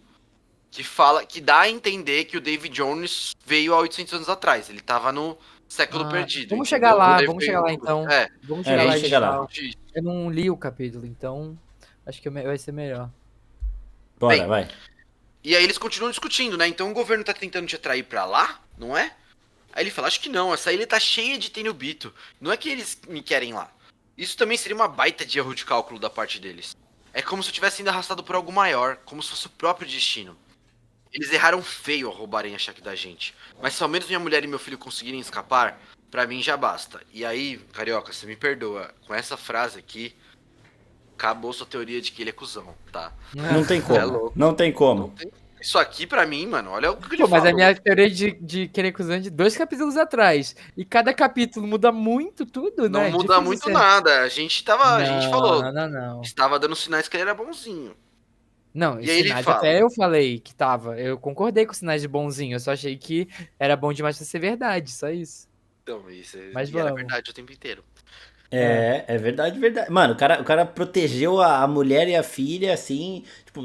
que fala, que dá a entender que o David Jones veio há 800 anos atrás. Ele tava no século Ah, perdido, vamos entendeu? chegar lá, Ele vamos chegar lá veio- então. É, Vamos É, chegar lá vamos e chegar lá. fala. discute isso. Eu não li o capítulo, então acho que vai ser melhor. Bora, Bem, vai. e aí eles continuam discutindo, né? Então o governo tá tentando te atrair pra lá, não é? Aí ele fala, acho que não, essa ilha tá cheia de Tenryubito. Não é que eles me querem lá. Isso também seria uma baita de erro de cálculo da parte deles. É como se eu tivesse sido arrastado por algo maior, como se fosse o próprio destino. Eles erraram feio ao roubarem a Shaq da gente. Mas se ao menos minha mulher e meu filho conseguirem escapar, pra mim já basta. E aí, Carioca, você me perdoa, com essa frase aqui, acabou sua teoria de que ele é cuzão, tá? Não tem É como. louco. Não tem Não como. tem- Isso aqui pra mim, mano, olha o que ele Pô, mas falou. a minha teoria de querer cruzando de 2 capítulos atrás. E cada capítulo muda muito tudo, Não né? muda Difícil muito ser- nada. A gente falou, Não. estava dando sinais que ele era bonzinho. Não, E aí ele sinais fala, até eu falei que tava. Eu concordei com os sinais de bonzinho. Eu só achei que era bom demais pra ser verdade, só isso. então, isso Mas e era vamos. verdade o tempo inteiro. É verdade, verdade. Mano, o cara protegeu a mulher e a filha, assim, tipo,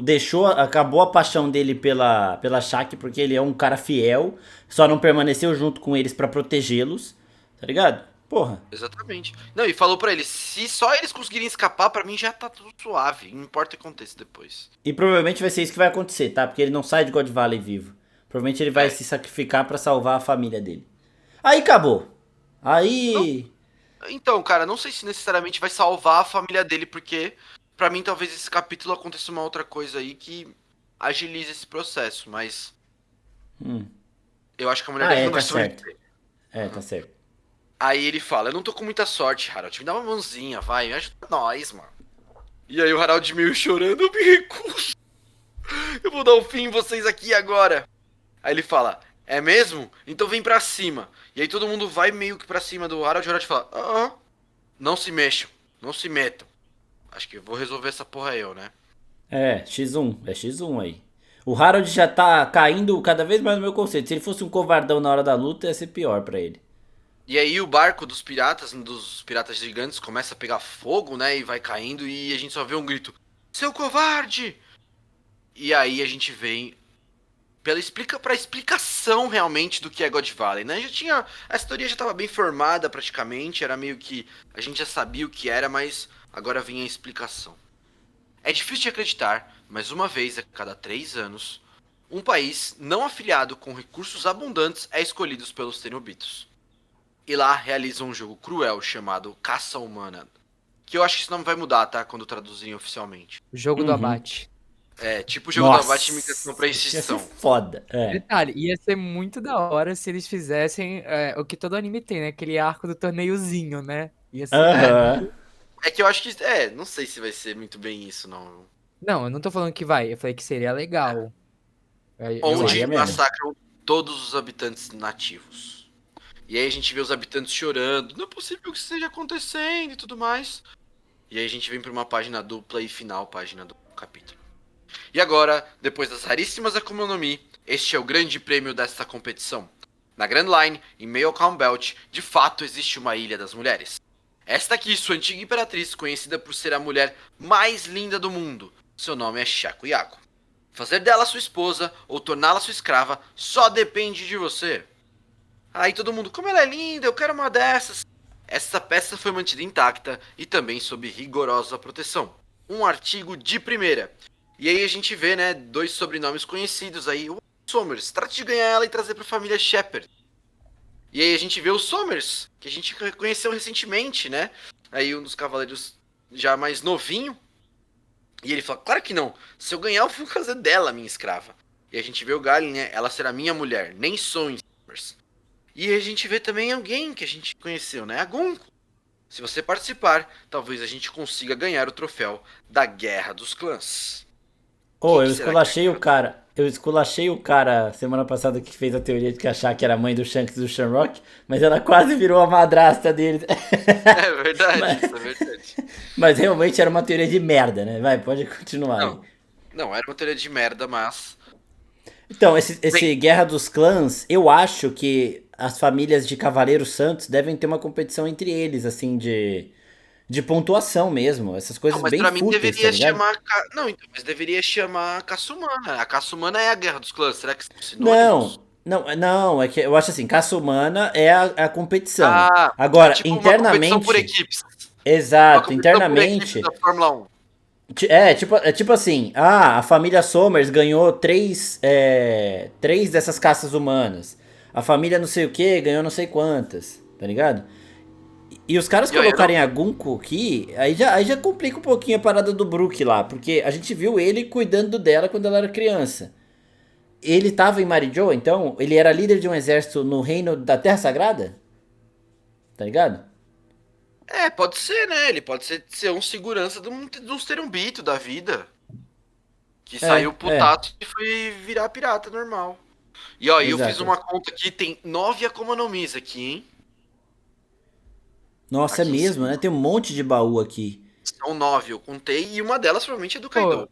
acabou a paixão dele pela Shaq, porque ele é um cara fiel, só não permaneceu junto com eles pra protegê-los, tá ligado? Porra. Exatamente. Não, e falou pra eles, se só eles conseguirem escapar, pra mim já tá tudo suave. Não importa o que aconteça depois. E provavelmente vai ser isso que vai acontecer, tá? Porque ele não sai de God Valley vivo. Provavelmente ele vai É. se sacrificar pra salvar a família dele. Aí acabou. Aí. Então, cara, não sei se necessariamente vai salvar a família dele, porque pra mim talvez esse capítulo aconteça uma outra coisa aí que agilize esse processo, mas Hum. eu acho que a mulher Ah, dele é, não tá vai sobreviver. certo. É, tá certo. Aí ele fala, eu não tô com muita sorte, Harold, me dá uma mãozinha, vai, me ajuda nós, mano. E aí o Harold meio chorando, eu me recuso. Eu vou dar um fim em vocês aqui agora. Aí ele fala, é mesmo? Então vem pra cima. E aí todo mundo vai meio que pra cima do Harold. O Harold fala, não se mexam, não se metam. Acho que eu vou resolver essa porra eu, né? É, X1. É X1 aí. O Harold já tá caindo cada vez mais no meu conceito. Se ele fosse um covardão na hora da luta, ia ser pior pra ele. E aí o barco dos piratas gigantes, começa a pegar fogo, né? E vai caindo e a gente só vê um grito, seu covarde! E aí a gente vem pra explicação realmente do que é God Valley, né? Já tinha, essa teoria já estava bem formada praticamente, era meio que a gente já sabia o que era, mas agora vem a explicação. É difícil de acreditar, mas uma vez a cada 3 anos, um país não afiliado com recursos abundantes é escolhido pelos Cenobitos. E lá realiza um jogo cruel chamado Caça Humana, que eu acho que isso não vai mudar, tá? Quando traduzirem oficialmente. O jogo do abate. É, tipo o jogo da abate e migração pra Isso ia ser extinção. foda. É. Detalhe, ia ser muito da hora se eles fizessem o que todo anime tem, né? Aquele arco do torneiozinho, né? Ia ser Aham. É que eu acho que. Não sei se vai ser muito bem isso, não. Não, eu não tô falando que vai, eu falei que seria legal. Eu Onde Seria acho. mesmo. massacram todos os habitantes nativos. E aí a gente vê os habitantes chorando. Não é possível que isso esteja acontecendo e tudo mais. E aí a gente vem pra uma página dupla e final página do capítulo. E agora, depois das raríssimas Akuma no Mi, este é o grande prêmio desta competição. Na Grand Line, em meio ao Calm Belt, de fato existe uma Ilha das Mulheres. Esta aqui, sua antiga imperatriz, conhecida por ser a mulher mais linda do mundo. Seu nome é Shaku Yaku. Fazer dela sua esposa ou torná-la sua escrava só depende de você. Aí todo mundo, como ela é linda, eu quero uma dessas. Essa peça foi mantida intacta e também sob rigorosa proteção. Um artigo de primeira. E aí a gente vê, né, 2 sobrenomes conhecidos aí. O Somers, trate de ganhar ela e trazer pra família Shepard. E aí a gente vê o Somers, que a gente conheceu recentemente, né? Aí um dos cavaleiros já mais novinho. E ele fala, claro que não. Se eu ganhar, eu vou fazer dela minha escrava. E a gente vê o Galen, né? Ela será minha mulher. Nem sonhe, Somers. E a gente vê também alguém que a gente conheceu, né? A Gunko. Se você participar, talvez a gente consiga ganhar o troféu da Guerra dos Clãs. Ô, Quem eu que será que esculachei o cara. Eu esculachei o cara semana passada que fez a teoria de que achar que era a mãe do Shanks e do Shamrock, mas ela quase virou a madrasta dele. É verdade, Mas, isso é verdade. mas realmente era uma teoria de merda, né? Vai, pode continuar aí. Não, era uma teoria de merda, mas... Então, esse Bem, Guerra dos Clãs, eu acho que as famílias de Cavaleiros Santos devem ter uma competição entre eles, assim, de pontuação mesmo. Essas não, coisas mas bem pra mim fúteis, tá deveria ligado? chamar... Não, então, mas deveria chamar a Kasumana. A Kasumana é a Guerra dos Clãs. Será que são sinônimos? Não, é que eu acho assim, caça humana é a competição. Ah, é Agora, tipo uma competição por internamente, equipes. Uma exato, competição por equipes internamente, da Fórmula 1. é tipo assim, a família Somers ganhou três dessas caças humanas. A família não sei o que ganhou não sei quantas, tá ligado? E os caras E aí, colocarem a Gunko aqui, aí já complica um pouquinho a parada do Brook lá, porque a gente viu ele cuidando dela quando ela era criança. Ele tava em Marijoa, então? Ele era líder de um exército no reino da Terra Sagrada? Tá ligado? pode ser, né? Ele pode ser um segurança de um terumbito da vida. Que saiu É, putato e foi virar pirata normal. E ó, eu fiz exato. uma conta aqui, tem 9 Akuma no Mis aqui, hein? Nossa, é Aqui em mesmo, né? cima. Tem um monte de baú aqui. São 9, eu contei, e uma delas provavelmente é do Pô, Kaido.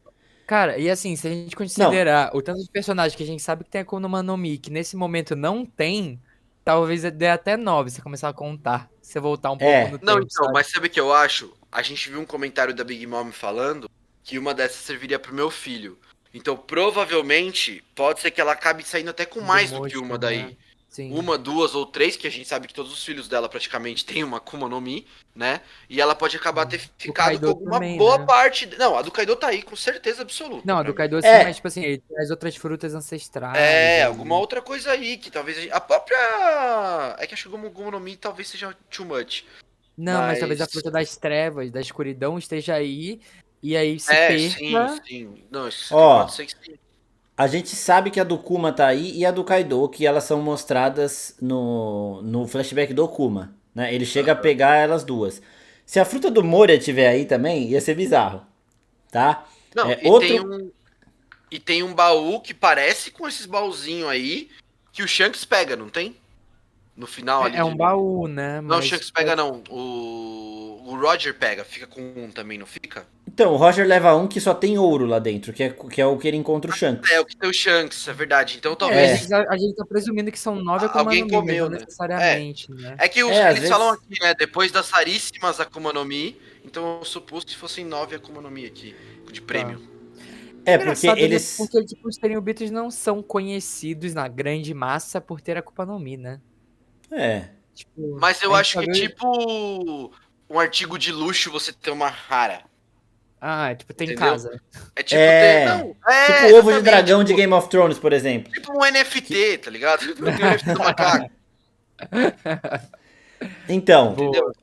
cara, e assim, se a gente Não, considerar o tanto de personagem que a gente sabe que tem Akuma no Mi, que nesse momento não tem, talvez dê até 9 se você começar a contar. Se você voltar um pouco no Não, tempo, então, sabe? mas sabe o que eu acho? A gente viu um comentário da Big Mom falando que uma dessas serviria pro meu filho. Então, provavelmente, pode ser que ela acabe saindo até com Do mais do que Mochi, uma né? daí. Sim. Uma, duas ou três, que a gente sabe que todos os filhos dela praticamente têm uma Akuma no Mi, né? E ela pode acabar ter O ficado com Kaido alguma também, boa né? parte. Não, a do Kaido tá aí, com certeza absoluta Não, a pra do mim. Kaido sim, mas é. tipo assim, ele tem as outras frutas ancestrais Alguma ali. outra coisa aí, que talvez a própria. É que acho que o Akuma no Mi talvez seja too much. Não, mas talvez Mas. a fruta das trevas, da escuridão esteja aí, e aí se Sim, perca. sim. Não, isso aqui pode Ó, ser que sim. a gente sabe que a do Kuma tá aí e a do Kaido, que elas são mostradas no flashback do Kuma, né? Ele chega a Aham. pegar elas duas. Se a fruta do Moria tiver aí também, ia ser bizarro, tá? Não, É, e tem outro. um. E tem um baú que parece com esses baúzinhos aí que o Shanks pega, não tem? No final ali. É um baú, né? Não, o Mas Shanks pega não. O Roger pega, fica com um também, não fica? Então, o Roger leva um que só tem ouro lá dentro, que é o que ele encontra o É, Shanks. o que tem o Shanks, é verdade. Então É. a gente tá presumindo que são 9 Akuma alguém no Mi, mas não comeu, né? necessariamente, né? É que É, às eles falam vezes. aqui, né? Depois das raríssimas Akuma no Mi, então eu supus que fossem 9 Akuma no Mi aqui, de prêmio. É, porque Engraçado, né? eles. Porque tipo, os Tenyubitos não são conhecidos na grande massa por ter Akuma no Mi, né? É. Tipo, Mas eu a gente acho só que é vê... tipo um artigo de luxo você ter uma rara, Ah, tipo, tem em entendeu? casa. É tipo ter. É. Não, Tipo o ovo de exatamente, dragão de tipo, Game of Thrones, por exemplo. tipo um NFT, tá ligado? Tem um NFT do macaco, Então, entendeu?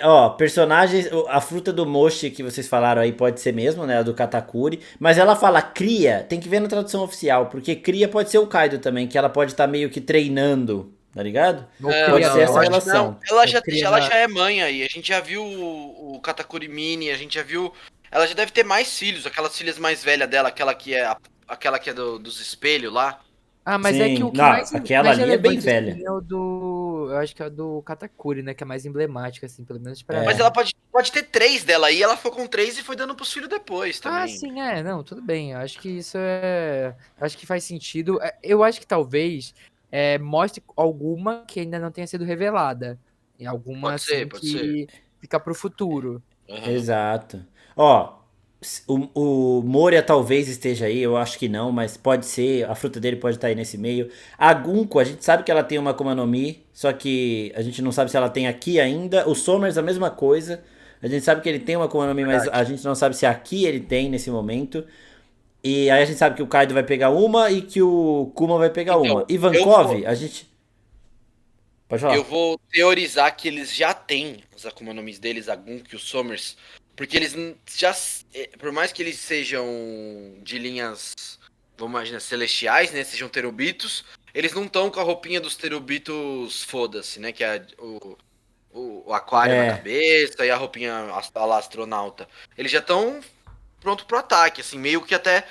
Boa. personagens. A fruta do Moshi que vocês falaram aí pode ser mesmo, né? A do Katakuri. Mas ela fala cria, tem que ver na tradução oficial, porque cria pode ser o Kaido também, que ela pode estar meio que treinando, tá ligado? Não Não, Pode cria ser não, essa eu não. acho que não. relação. Ela Eu já, cria ela na... já é mãe aí. A gente já viu o Katakuri Mini, a gente já viu. Ela já deve ter mais filhos, aquelas filhas mais velhas dela, aquela que é dos espelhos lá. Ah, mas é que Sim, o que não, mais, aquela mais ali é bem relevante, velha. assim, é o do... Eu acho que é o do Katakuri, né? Que é mais emblemático, assim, pelo menos pra Mas É. mim. ela pode ter três dela aí, ela foi com três e foi dando pros filhos depois Ah, também. sim, não, tudo bem. Eu acho que isso é. Acho que faz sentido. Eu acho que talvez mostre alguma que ainda não tenha sido revelada. E alguma, Pode ser, assim, pode ser. que fica pro futuro. Aham. Exato. Ó, o Moria talvez esteja aí, eu acho que não, mas pode ser, a fruta dele pode estar aí nesse meio. A Gunko, a gente sabe que ela tem uma Akuma no Mi, só que a gente não sabe se ela tem aqui ainda. O Somers, a mesma coisa. A gente sabe que ele tem uma Akuma no Mi, mas a Verdade. gente não sabe se aqui ele tem nesse momento. E aí a gente sabe que o Kaido vai pegar uma e que o Kuma vai pegar uma. Então, Ivankov, a gente. Pode eu falar. vou teorizar que eles já têm os Akuma no Mis deles, a Gunk e o Somers, porque eles já, por mais que eles sejam de linhas, vamos imaginar, celestiais, né, sejam terubitos, eles não estão com a roupinha dos terubitos foda-se, né, que é o aquário na É, cabeça e a roupinha lá astronauta. Eles já estão pronto pro ataque, assim, meio que até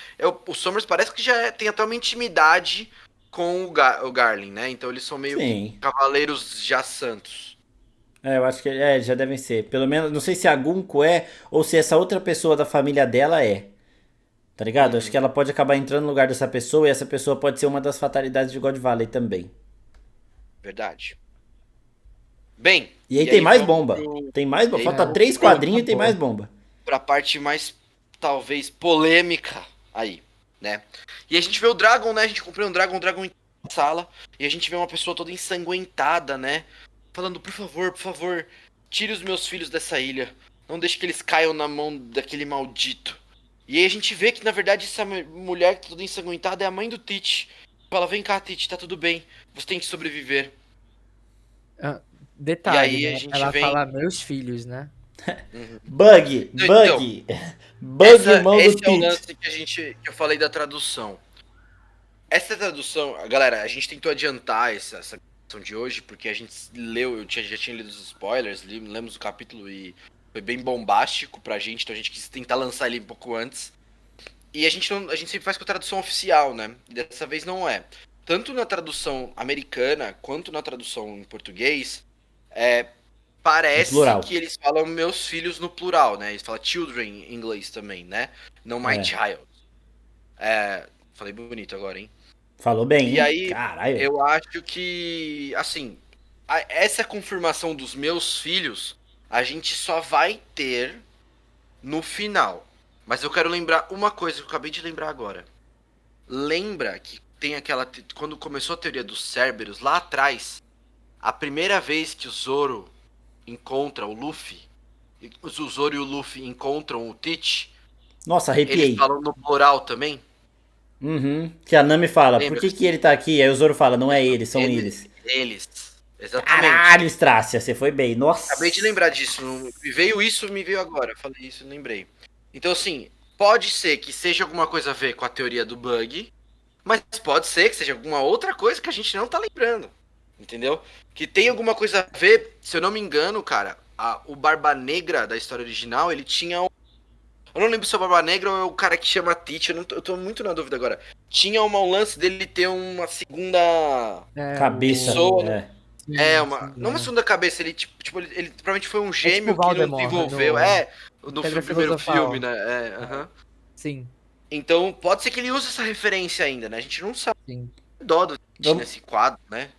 o Somers parece que já tem até uma intimidade com o Garlin, né? Então eles são meio que sim. cavaleiros já santos. É, eu acho que já devem ser. Pelo menos, não sei se a Gunko é ou se essa outra pessoa da família dela é. Tá ligado? Acho Uhum, que ela pode acabar entrando no lugar dessa pessoa e essa pessoa pode ser uma das fatalidades de God Valley também. verdade. Bem, E aí e tem aí mais vamos bomba. Tem mais e bomba. aí Falta vamos três pro, quadrinhos e tem mais bomba. pra parte mais, talvez, polêmica aí, né? E a gente vê o Dragon, né? A gente comprou um Dragon em sala, e a gente vê uma pessoa toda ensanguentada, né? Falando, por favor, tire os meus filhos dessa ilha. Não deixe que eles caiam na mão daquele maldito. E aí a gente vê que, na verdade, essa mulher toda ensanguentada é a mãe do Tite. Fala, vem cá, Tite, tá tudo bem. Você tem que sobreviver. Ah, E detalhe, aí a né? gente Ela vem. fala meus filhos, né? Uhum. Bug! Então, Bug! Bug, irmão do esse é o Tite. lance que eu falei da tradução. Essa tradução, galera, a gente tentou adiantar essa tradução de hoje, porque a gente leu, já tinha lido os spoilers, lemos o capítulo e foi bem bombástico pra gente, então a gente quis tentar lançar ele um pouco antes. E a gente sempre faz com a tradução oficial, né? E dessa vez não é. Tanto na tradução americana quanto na tradução em português, é, No parece plural. que eles falam meus filhos no plural, né? Eles falam children em inglês também, né? Não my É. child. É, falei bonito agora, hein? Falou bem, E hein? aí, Caralho. eu acho que, assim, essa confirmação dos meus filhos, a gente só vai ter no final. Mas eu quero lembrar uma coisa que eu acabei de lembrar agora. Lembra que tem aquela. Quando começou a teoria dos Cerberus, lá atrás, a primeira vez que o Zoro encontra o Luffy, o Zoro e o Luffy encontram o Teach, Nossa, eles arrepiei. falam no plural também? Uhum. Que a Nami fala, por Lembra? que ele tá aqui? Aí o Zoro fala, não é ele, são eles. Eles. Exatamente. Caralho, Strácia, você foi bem. Acabei de Nossa. lembrar disso. Me veio isso, me veio agora. Falei isso, lembrei. Então, assim, pode ser que seja alguma coisa a ver com a teoria do bug, mas pode ser que seja alguma outra coisa que a gente não tá lembrando. Entendeu? Que tem alguma coisa a ver, se eu não me engano, cara, o Barba Negra da história original, ele tinha Eu não lembro se é o Barba Negra ou é o cara que chama Teach, eu tô muito na dúvida agora. Tinha um lance dele ter uma segunda Cabeça. pessoa, Sim, não uma segunda cabeça, ele tipo ele provavelmente foi um tipo gêmeo que não Voldemort, desenvolveu, no Pedra primeiro Filosofal. filme, né? Aham. Sim, Então pode ser que ele use essa referência ainda, né? A gente não sabe. sim. Dó do Teach Vamos- nesse quadro, né?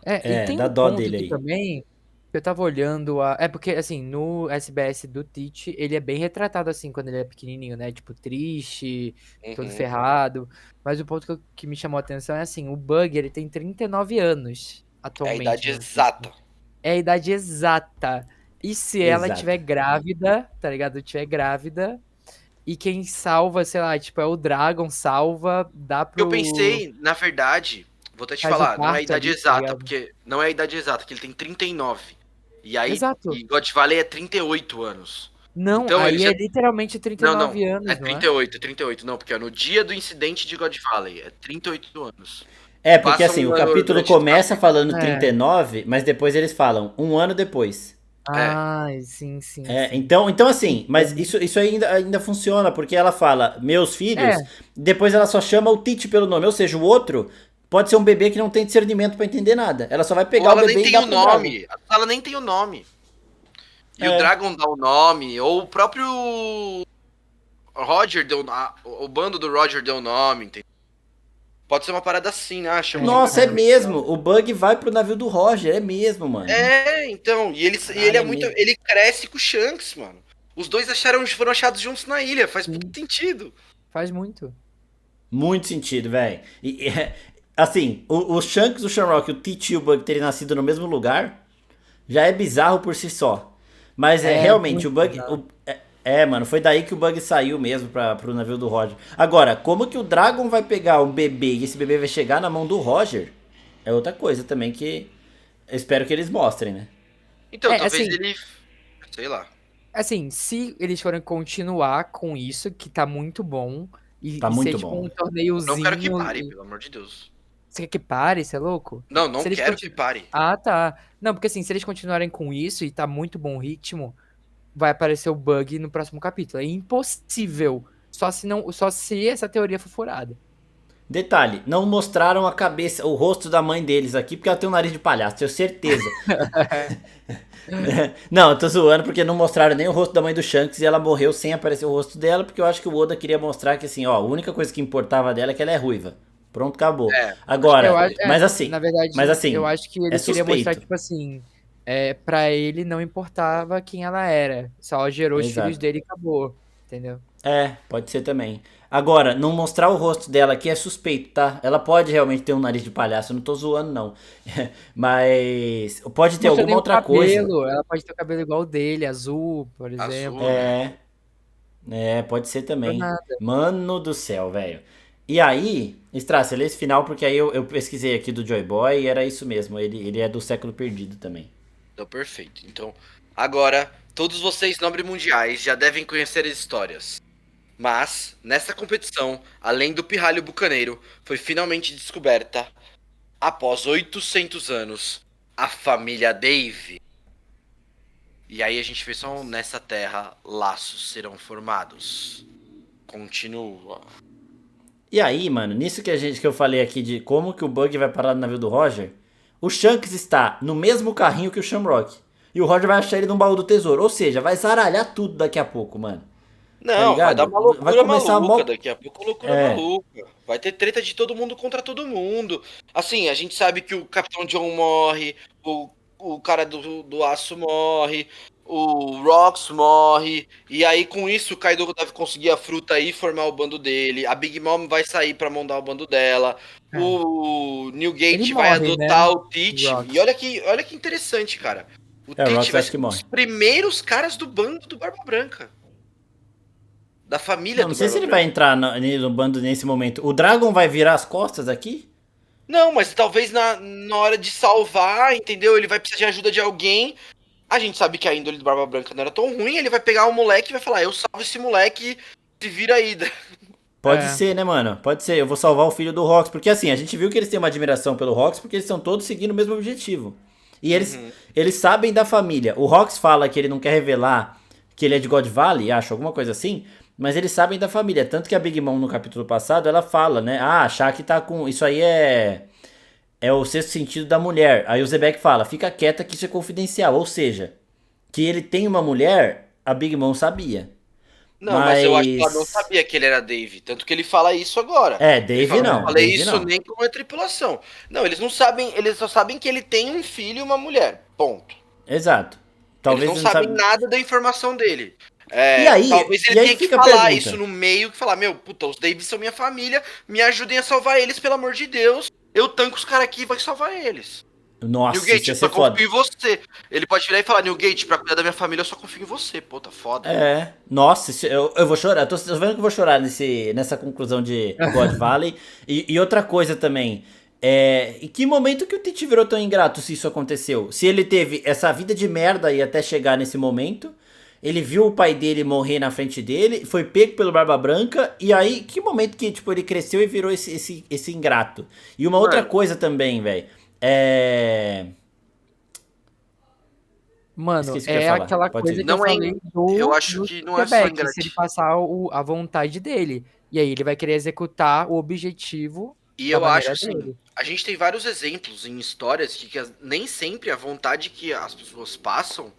E tem dá um dó ponto dele aqui aí. também, que eu tava olhando É porque, assim, no SBS do Teach, ele é bem retratado, assim, quando ele é pequenininho, né? Tipo, triste, todo Uhum. ferrado. Mas o ponto que me chamou a atenção é, assim, o Bug, ele tem 39 anos É a atualmente. idade no Teach. exata. É a idade exata. E se ela Exata. estiver grávida, tá ligado? Estiver grávida, e quem salva, sei lá, tipo, é o Dragon, salva, dá pro... Eu pensei, na verdade, vou até te Faz o falar, não é a parto idade ali, tá exata, ligado? porque não é a idade exata, que ele tem 39. E aí, Exato. e God Valley é 38 anos. Não, Então ele aí já. é literalmente Não, 39 é anos, não é? 38, não, porque no dia do incidente de God Valley é 38 anos. Porque Passa assim, um o ano capítulo durante a começa vida. falando É. 39, mas depois eles falam um ano depois. Ai, sim. Então assim, mas isso ainda funciona, porque ela fala, meus filhos, É. depois ela só chama o Tite pelo nome, ou seja, o outro pode ser um bebê que não tem discernimento pra entender nada. Ela só vai Ou pegar o ela nem bebê e tem dar o pro Dragon. nome. Ela nem tem o nome. E o É. Dragon dá o nome, ou o próprio Roger deu. O bando do Roger deu o nome, entendeu? Pode ser uma parada assim, né? Chama de Nossa, é bebê. mesmo, o Bug vai pro navio do Roger, é mesmo, mano. Então, e ele Caralho, é é muito. mesmo. Ele cresce com o Shanks, mano. Os dois foram achados juntos na ilha, faz muito sentido. Faz muito. Muito sentido, velho. Assim, o Shanks, o Shamrock, o Tite e o Bug terem nascido no mesmo lugar já é bizarro por si só. Mas realmente, muito o Bug. bizarro. Mano, foi daí que o Bug saiu mesmo pro navio do Roger. Agora, como que o Dragon vai pegar um bebê e esse bebê vai chegar na mão do Roger? É outra coisa também que eu espero que eles mostrem, né? Então, talvez assim, ele. Sei lá. Assim, se eles forem continuar com isso, que tá muito bom, Tá e ser muito tipo bom. um Eu torneiozinho... não quero que pare, pelo amor de Deus. Você quer que pare, você é louco? Não Se eles quero que pare. Ah, tá. Não, porque assim, se eles continuarem com isso e tá muito bom o ritmo, vai aparecer o bug no próximo capítulo. É impossível. Só se essa teoria for furada. Detalhe, não mostraram a cabeça, o rosto da mãe deles aqui, porque ela tem um nariz de palhaço, tenho certeza. Não, eu tô zoando porque não mostraram nem o rosto da mãe do Shanks e ela morreu sem aparecer o rosto dela, porque eu acho que o Oda queria mostrar que assim, ó, a única coisa que importava dela é que ela é ruiva. Pronto, acabou. Agora, mas assim, Na verdade, eu acho que ele queria mostrar, tipo assim, pra ele não importava quem ela era. Só gerou os filhos Exato. dele e acabou. Entendeu? Pode ser também. Agora, não mostrar o rosto dela aqui é suspeito, tá? Ela pode realmente ter um nariz de palhaço, eu não tô zoando, não. Mas pode ter Mostrou alguma nem o outra coisa. cabelo. Ela pode ter o cabelo igual o dele, azul, por exemplo. Azul, né? Pode ser Não também. nada. Mano do céu, velho. E aí, Strass, lê esse final porque aí eu pesquisei aqui do Joy Boy e era isso mesmo. Ele é do século perdido também. Então, perfeito. Então, agora, todos vocês nobres mundiais já devem conhecer as histórias. Mas, nessa competição, além do pirralho bucaneiro, foi finalmente descoberta, após 800 anos, a família Dave. E aí a gente vê só nessa terra, laços serão formados. Continua. E aí, mano, nisso que eu falei aqui de como que o Bug vai parar no navio do Roger, o Shanks está no mesmo carrinho que o Shamrock. E o Roger vai achar ele num baú do tesouro. Ou seja, vai zaralhar tudo daqui a pouco, mano. Não, vai ligado? dar uma loucura Vai começar maluca mó- daqui a pouco, loucura maluca. Vai ter treta de todo mundo contra todo mundo. Assim, a gente sabe que o Capitão John morre, o cara do aço morre, o Rox morre, e aí com isso o Kaido deve conseguir a fruta aí e formar o bando dele. A Big Mom vai sair pra mandar o bando dela. É. O Newgate Ele vai morre, adotar né? o Teach. Rox. E olha que interessante, cara. O O Teach Rox vai acho ser que um morre. dos primeiros caras do bando do Barba Branca. Da família Não do sei se Barba ele Branca. vai entrar no bando nesse momento. O Dragon vai virar as costas aqui? Não, mas talvez na hora de salvar, entendeu? Ele vai precisar de ajuda de alguém. A gente sabe que a índole do Barba Branca não era tão ruim. Ele vai pegar o moleque e vai falar: eu salvo esse moleque, se vira aí. Pode É. ser, né, mano? Pode ser. Eu vou salvar o filho do Rox. Porque assim, a gente viu que eles têm uma admiração pelo Rox porque eles estão todos seguindo o mesmo objetivo. E eles sabem da família. O Rox fala que ele não quer revelar que ele é de God Valley, acho, alguma coisa assim. Mas eles sabem da família. Tanto que a Big Mom no capítulo passado, ela fala, né? Ah, a Shaq tá com... Isso aí é o sexto sentido da mulher. Aí o Zebek fala, fica quieta que isso é confidencial. Ou seja, que ele tem uma mulher, a Big Mom sabia. Não, mas eu acho que ela não sabia que ele era Dave. Tanto que ele fala isso agora. É, Ele Dave fala, não. não falei Dave isso não. nem com a tripulação. Não, eles não sabem, eles só sabem que ele tem um filho e uma mulher. Ponto. Exato. Talvez Eles não sabem nada da informação dele. E aí, talvez ele e aí tenha que fica a falar pergunta. isso no meio, que falar, meu, puta, os Davis são minha família, me ajudem a salvar eles, pelo amor de Deus. Eu tanco os caras aqui e vai salvar eles. Nossa, Newgate, isso ia eu só ser foda. confio em você. Ele pode virar e falar, Newgate, pra cuidar da minha família, eu só confio em você. Pô, tá foda. É, nossa, eu vou chorar. Tô vendo que eu vou chorar nessa conclusão de God Valley. E outra coisa também. Em que momento que o Tite virou tão ingrato se isso aconteceu? Se ele teve essa vida de merda aí até chegar nesse momento. Ele viu o pai dele morrer na frente dele, foi pego pelo Barba Branca, e aí, que momento que, tipo, ele cresceu e virou esse ingrato? E uma outra coisa também, velho, Mano, Esqueci o que eu ia é falar. aquela Pode coisa ir. que eu Não é, falei eu acho que não é só Quebec, se ingratidão. ele passar a vontade dele. E aí ele vai querer executar o objetivo E da eu acho maneira assim, dele. a gente tem vários exemplos em histórias que nem sempre a vontade que as pessoas passam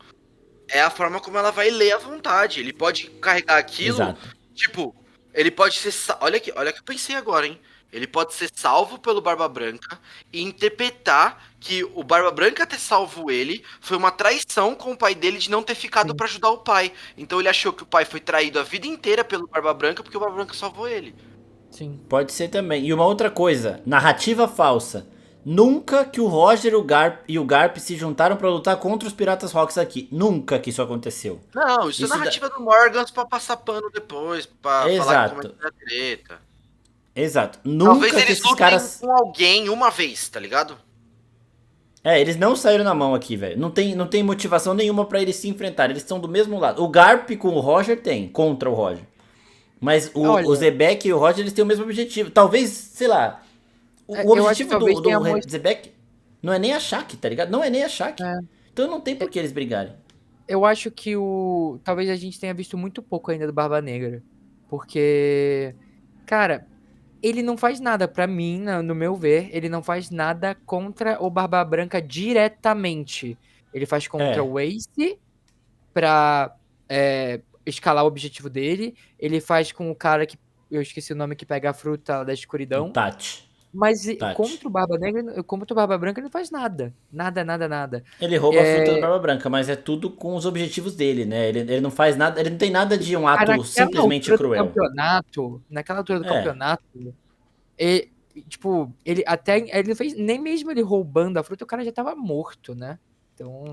é a forma como ela vai ler a vontade. Ele pode carregar aquilo, Exato. tipo, ele pode ser. Olha que eu pensei agora, hein? Ele pode ser salvo pelo Barba Branca e interpretar que o Barba Branca ter salvo ele foi uma traição com o pai dele de não ter ficado Sim. pra ajudar o pai. Então ele achou que o pai foi traído a vida inteira pelo Barba Branca porque o Barba Branca salvou ele. Sim. Pode ser também. E uma outra coisa, narrativa falsa. Nunca que o Roger e o Garp se juntaram pra lutar contra os Piratas Rocks aqui. Nunca que isso aconteceu. Não, isso é narrativa do Morgans pra passar pano depois, pra falar como é Exato. que é a treta. Exato. Talvez Nunca que eles esses lutem caras... com alguém uma vez, tá ligado? Eles não saíram na mão aqui, velho. Não tem motivação nenhuma pra eles se enfrentarem. Eles estão do mesmo lado. O Garp com o Roger tem, contra o Roger. Mas Olha, o Zebek e o Roger, eles têm o mesmo objetivo. Talvez, sei lá, o eu acho que objetivo talvez tenha do Zebek não é nem a Shaq, tá ligado? Não é nem a Shaq. É. Então não tem por que eles brigarem. Eu acho que talvez a gente tenha visto muito pouco ainda do Barba Negra. Porque, cara, ele não faz nada, pra mim, no meu ver, ele não faz nada contra o Barba Branca diretamente. Ele faz contra o Ace pra escalar o objetivo dele. Ele faz com o cara que, eu esqueci o nome, que pega a fruta da O escuridão. Tati. Mas Tati. contra o Barba Negra, contra o Barba Branca, ele não faz nada. Nada, nada, nada. Ele rouba a fruta da Barba Branca, mas é tudo com os objetivos dele, né? Ele não faz nada, ele não tem nada de um ato simplesmente cruel. Naquela altura do campeonato, tipo, ele não fez, nem mesmo ele roubando a fruta, o cara já tava morto, né? Então,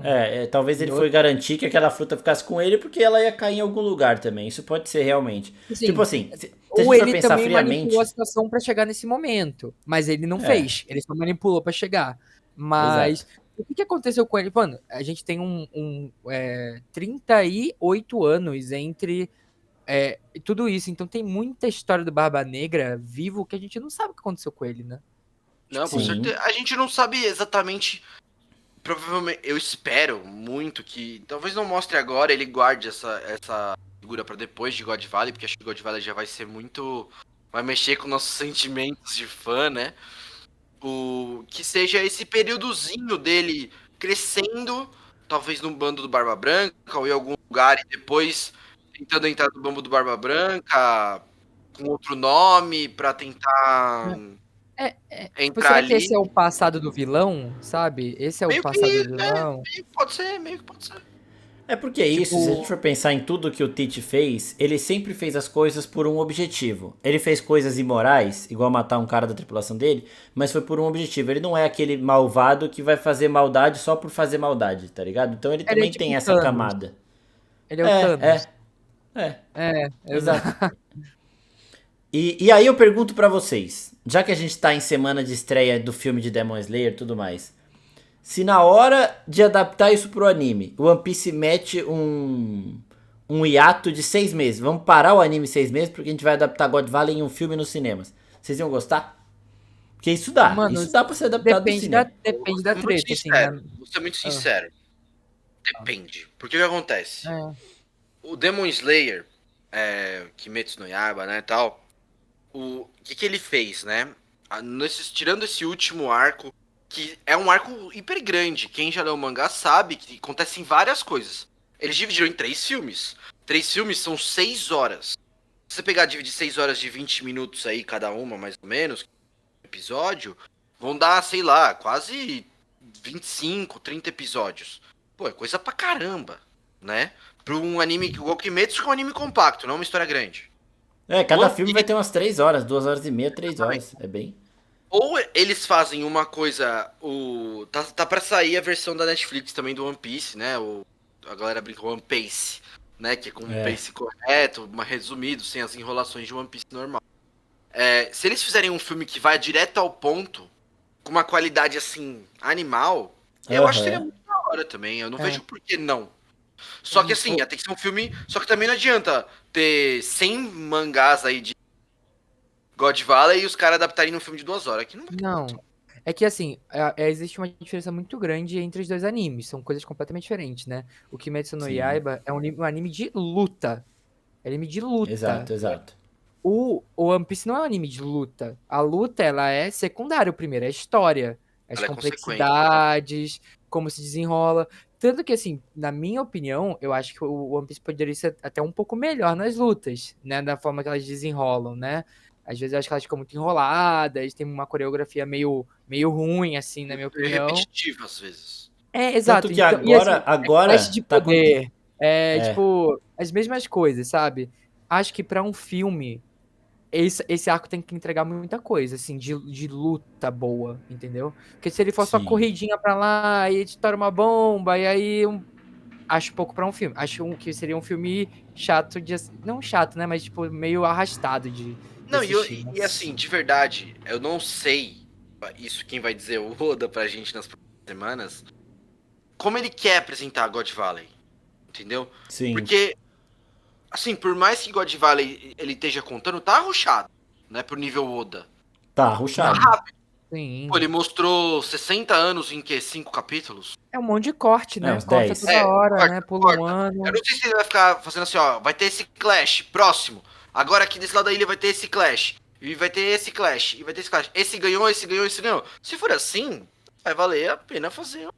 talvez ele foi garantir que aquela fruta ficasse com ele porque ela ia cair em algum lugar também. Isso pode ser realmente. Tipo assim, se a gente ou for ele pensar também friamente. manipulou a situação pra chegar nesse momento, mas ele não fez, ele só manipulou pra chegar. Mas Exato. o que aconteceu com ele? Mano, a gente tem 38 anos entre tudo isso, então tem muita história do Barba Negra vivo que a gente não sabe o que aconteceu com ele, né? Não, com Sim. certeza. A gente não sabe exatamente. Provavelmente, eu espero muito que. Talvez não mostre agora, ele guarde essa figura pra depois de God Valley, porque acho que God Valley já vai ser muito. Vai mexer com nossos sentimentos de fã, né? Que seja esse períodozinho dele crescendo, talvez no bando do Barba Branca, ou em algum lugar, e depois tentando entrar no bando do Barba Branca com outro nome pra tentar. Tipo, será que esse é o passado do vilão, sabe? Esse é o passado do vilão? Meio que pode ser. É porque isso, se a gente for pensar em tudo que o Tite fez, ele sempre fez as coisas por um objetivo. Ele fez coisas imorais, igual matar um cara da tripulação dele, mas foi por um objetivo. Ele não é aquele malvado que vai fazer maldade só por fazer maldade, tá ligado? Então ele também tipo tem essa Thanos. camada. Ele é o Thanos. Exato. E aí eu pergunto pra vocês, já que a gente tá em semana de estreia do filme de Demon Slayer e tudo mais, se na hora de adaptar isso pro anime, o One Piece mete um hiato de 6 meses, vamos parar o anime 6 meses porque a gente vai adaptar God Valley em um filme nos cinemas, vocês iam gostar? Porque isso dá, Mano, isso dá pra ser adaptado no cinema. Depende da treta, assim, né? Vou ser muito sincero. Depende. Porque o que acontece? o Demon Slayer, Kimetsu no Yaiba, né, tal, o que ele fez, né? Tirando esse último arco, que é um arco hiper grande, quem já leu o mangá sabe que acontecem várias coisas. Eles dividiram em 3 filmes. 3 filmes são 6 horas. Se você pegar e dividir 6 horas de 20 minutos aí, cada uma, mais ou menos, episódio, vão dar, sei lá, quase 25, 30 episódios. Pô, é coisa pra caramba, né? Pra um anime igual o Kimetsu, que é um anime compacto, não uma história grande. Cada One filme vai ter umas 3 horas, 2 horas e meia, 3 horas. É bem. Ou eles fazem uma coisa. Tá pra sair a versão da Netflix também do One Piece, né? A galera brinca One Piece, né? Que é com um pace correto, resumido, sem as enrolações de One Piece normal. Se eles fizerem um filme que vai direto ao ponto, com uma qualidade assim, animal, eu acho que seria muito da hora também. Eu não vejo por que não. Só que assim, tem que ser um filme. Só que também não adianta ter 100 mangás aí de God Valley e os caras adaptarem num filme de 2 horas. Aqui não vai ter. Não. É que assim, existe uma diferença muito grande entre os dois animes. São coisas completamente diferentes, né? O Kimetsu no Sim. Yaiba é um anime de luta. É anime de luta. Exato. O One Piece não é um anime de luta. A luta, ela é secundária, o primeiro, é a história. As Ela é complexidades, como se desenrola. Tanto que, assim, na minha opinião, eu acho que o One Piece poderia ser até um pouco melhor nas lutas, né? Da forma que elas desenrolam, né? Às vezes eu acho que elas ficam muito enroladas, tem uma coreografia meio ruim, assim, na minha opinião. Repetitivo às vezes. Exato. Tanto que Então, e assim, agora flash de tá poder, tipo, as mesmas coisas, sabe? Acho que pra um filme, esse arco tem que entregar muita coisa, assim, de luta boa, entendeu? Porque se ele for só Sim. corridinha pra lá, e estoura uma bomba, e aí acho pouco pra um filme. Acho que seria um filme chato de... Não chato, né? Mas, tipo, meio arrastado de Não, assistir, né? e assim, de verdade, eu não sei, isso quem vai dizer o Oda pra gente nas próximas semanas, como ele quer apresentar God Valley, entendeu? Sim. Porque, assim, por mais que God Valley ele esteja contando, tá arrochado, né, pro nível Oda. Tá rushado. Tá rápido. Sim. Pô, ele mostrou 60 anos em 5 capítulos? É um monte de corte, né? uns Corta 10. toda hora, corta, né? Pula corta. um ano. Eu não sei se ele vai ficar fazendo assim, ó, vai ter esse clash, próximo. Agora aqui desse lado da ilha vai ter esse clash. E vai ter esse clash, e vai ter esse clash. Esse ganhou, esse ganhou, esse ganhou. Se for assim, vai valer a pena fazer um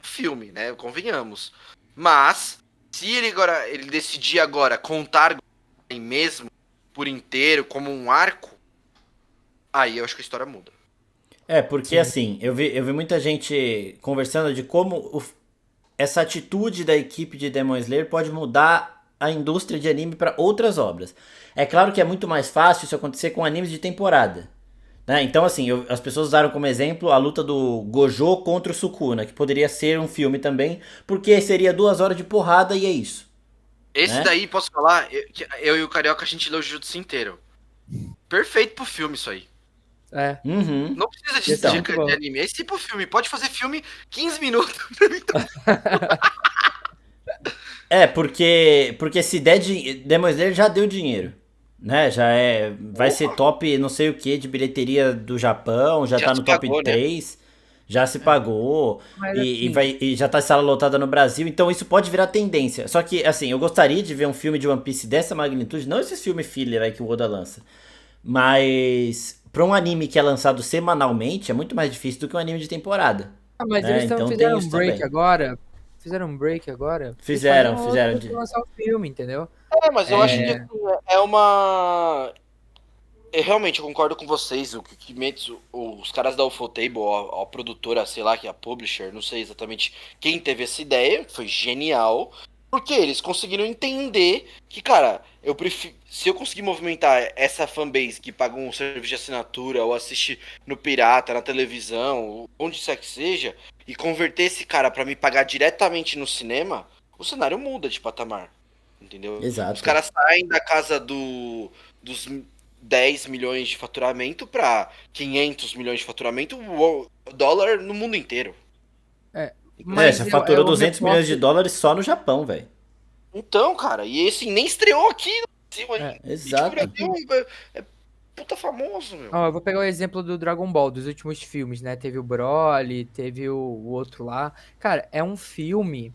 filme, né? Convenhamos. Mas, se ele decidir agora contar mesmo por inteiro, como um arco, aí eu acho que a história muda. Porque assim, eu vi muita gente conversando de como essa atitude da equipe de Demon Slayer pode mudar a indústria de anime para outras obras. É claro que é muito mais fácil isso acontecer com animes de temporada. Né? Então, assim, as pessoas usaram como exemplo a luta do Gojo contra o Sukuna, que poderia ser um filme também, porque seria 2 horas de porrada e é isso. Esse né? daí, posso falar, eu e o Carioca, a gente leu o Jujutsu inteiro. Perfeito pro filme isso aí. Uhum. Não precisa de Então. dica de anime. É esse tipo filme. Pode fazer filme 15 minutos. Porque se der Demon Slayer já deu dinheiro. Né? Vai ser top não sei o que de bilheteria do Japão, já tá no top pagou, 3, já se pagou Mas, e, assim, e já tá em sala lotada no Brasil, então isso pode virar tendência. Só que, assim, eu gostaria de ver um filme de One Piece dessa magnitude, não esse filme filler aí que o Oda lança, mas pra um anime que é lançado semanalmente é muito mais difícil do que um anime de temporada. mas eles Então fizeram tem um isso break também. agora. Fizeram um break agora. Eles Fizeram, fazem fizeram outro pra lançar o filme, entendeu? Mas eu acho que assim, é uma... realmente, eu concordo com vocês. O Kimetsu, os caras da Ufotable, a produtora, sei lá, que é a publisher, não sei exatamente quem teve essa ideia, foi genial. Porque eles conseguiram entender que, cara, eu prefiro. Se eu conseguir movimentar essa fanbase que paga um serviço de assinatura ou assiste no pirata, na televisão, onde isso é que seja, e converter esse cara pra me pagar diretamente no cinema, o cenário muda de patamar. Entendeu? Exato. Os caras saem da casa dos 10 milhões de faturamento para 500 milhões de faturamento, o dólar no mundo inteiro. Mas já faturou eu 200 reporto- milhões de dólares só no Japão, velho. Então, cara, e esse nem estreou aqui no Brasil. Exato. E, tipo, o Brasil é puta famoso, meu. Ó, eu vou pegar o exemplo do Dragon Ball, dos últimos filmes, né? Teve o Broly, teve o outro lá. Cara, é um filme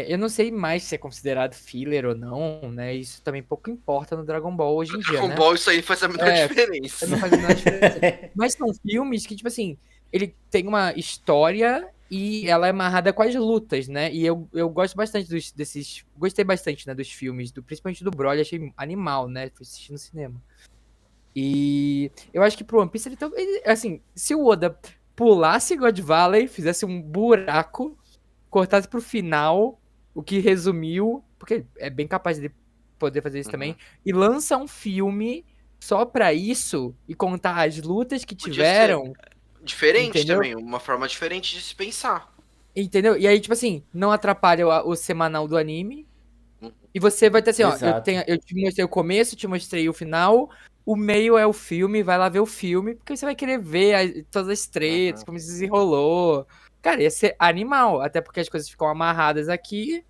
Eu não sei mais se é considerado filler ou não, né? Isso também pouco importa no Dragon Ball hoje em dia, Dragon né? Ball, isso aí faz a menor diferença. Não faz a menor diferença. Mas são filmes que, tipo assim, ele tem uma história e ela é amarrada com as lutas, né? E eu gosto bastante desses. Gostei bastante, né, dos filmes, principalmente do Broly, achei animal, né? Fui assistir no cinema. E eu acho que pro One Piece assim, se o Oda pulasse God Valley, fizesse um buraco, cortasse pro final, o que resumiu, porque é bem capaz de poder fazer isso também, e lança um filme só pra isso e contar as lutas que Podia ser tiveram, diferente entendeu? também, uma forma diferente de se pensar. Entendeu? E aí, tipo assim, não atrapalha o semanal do anime. E você vai ter assim, ó, Exato. eu te mostrei o começo, te mostrei o final, o meio é o filme, vai lá ver o filme, porque você vai querer ver todas as tretas, como se desenrolou. Cara, ia ser animal, até porque as coisas ficam amarradas aqui.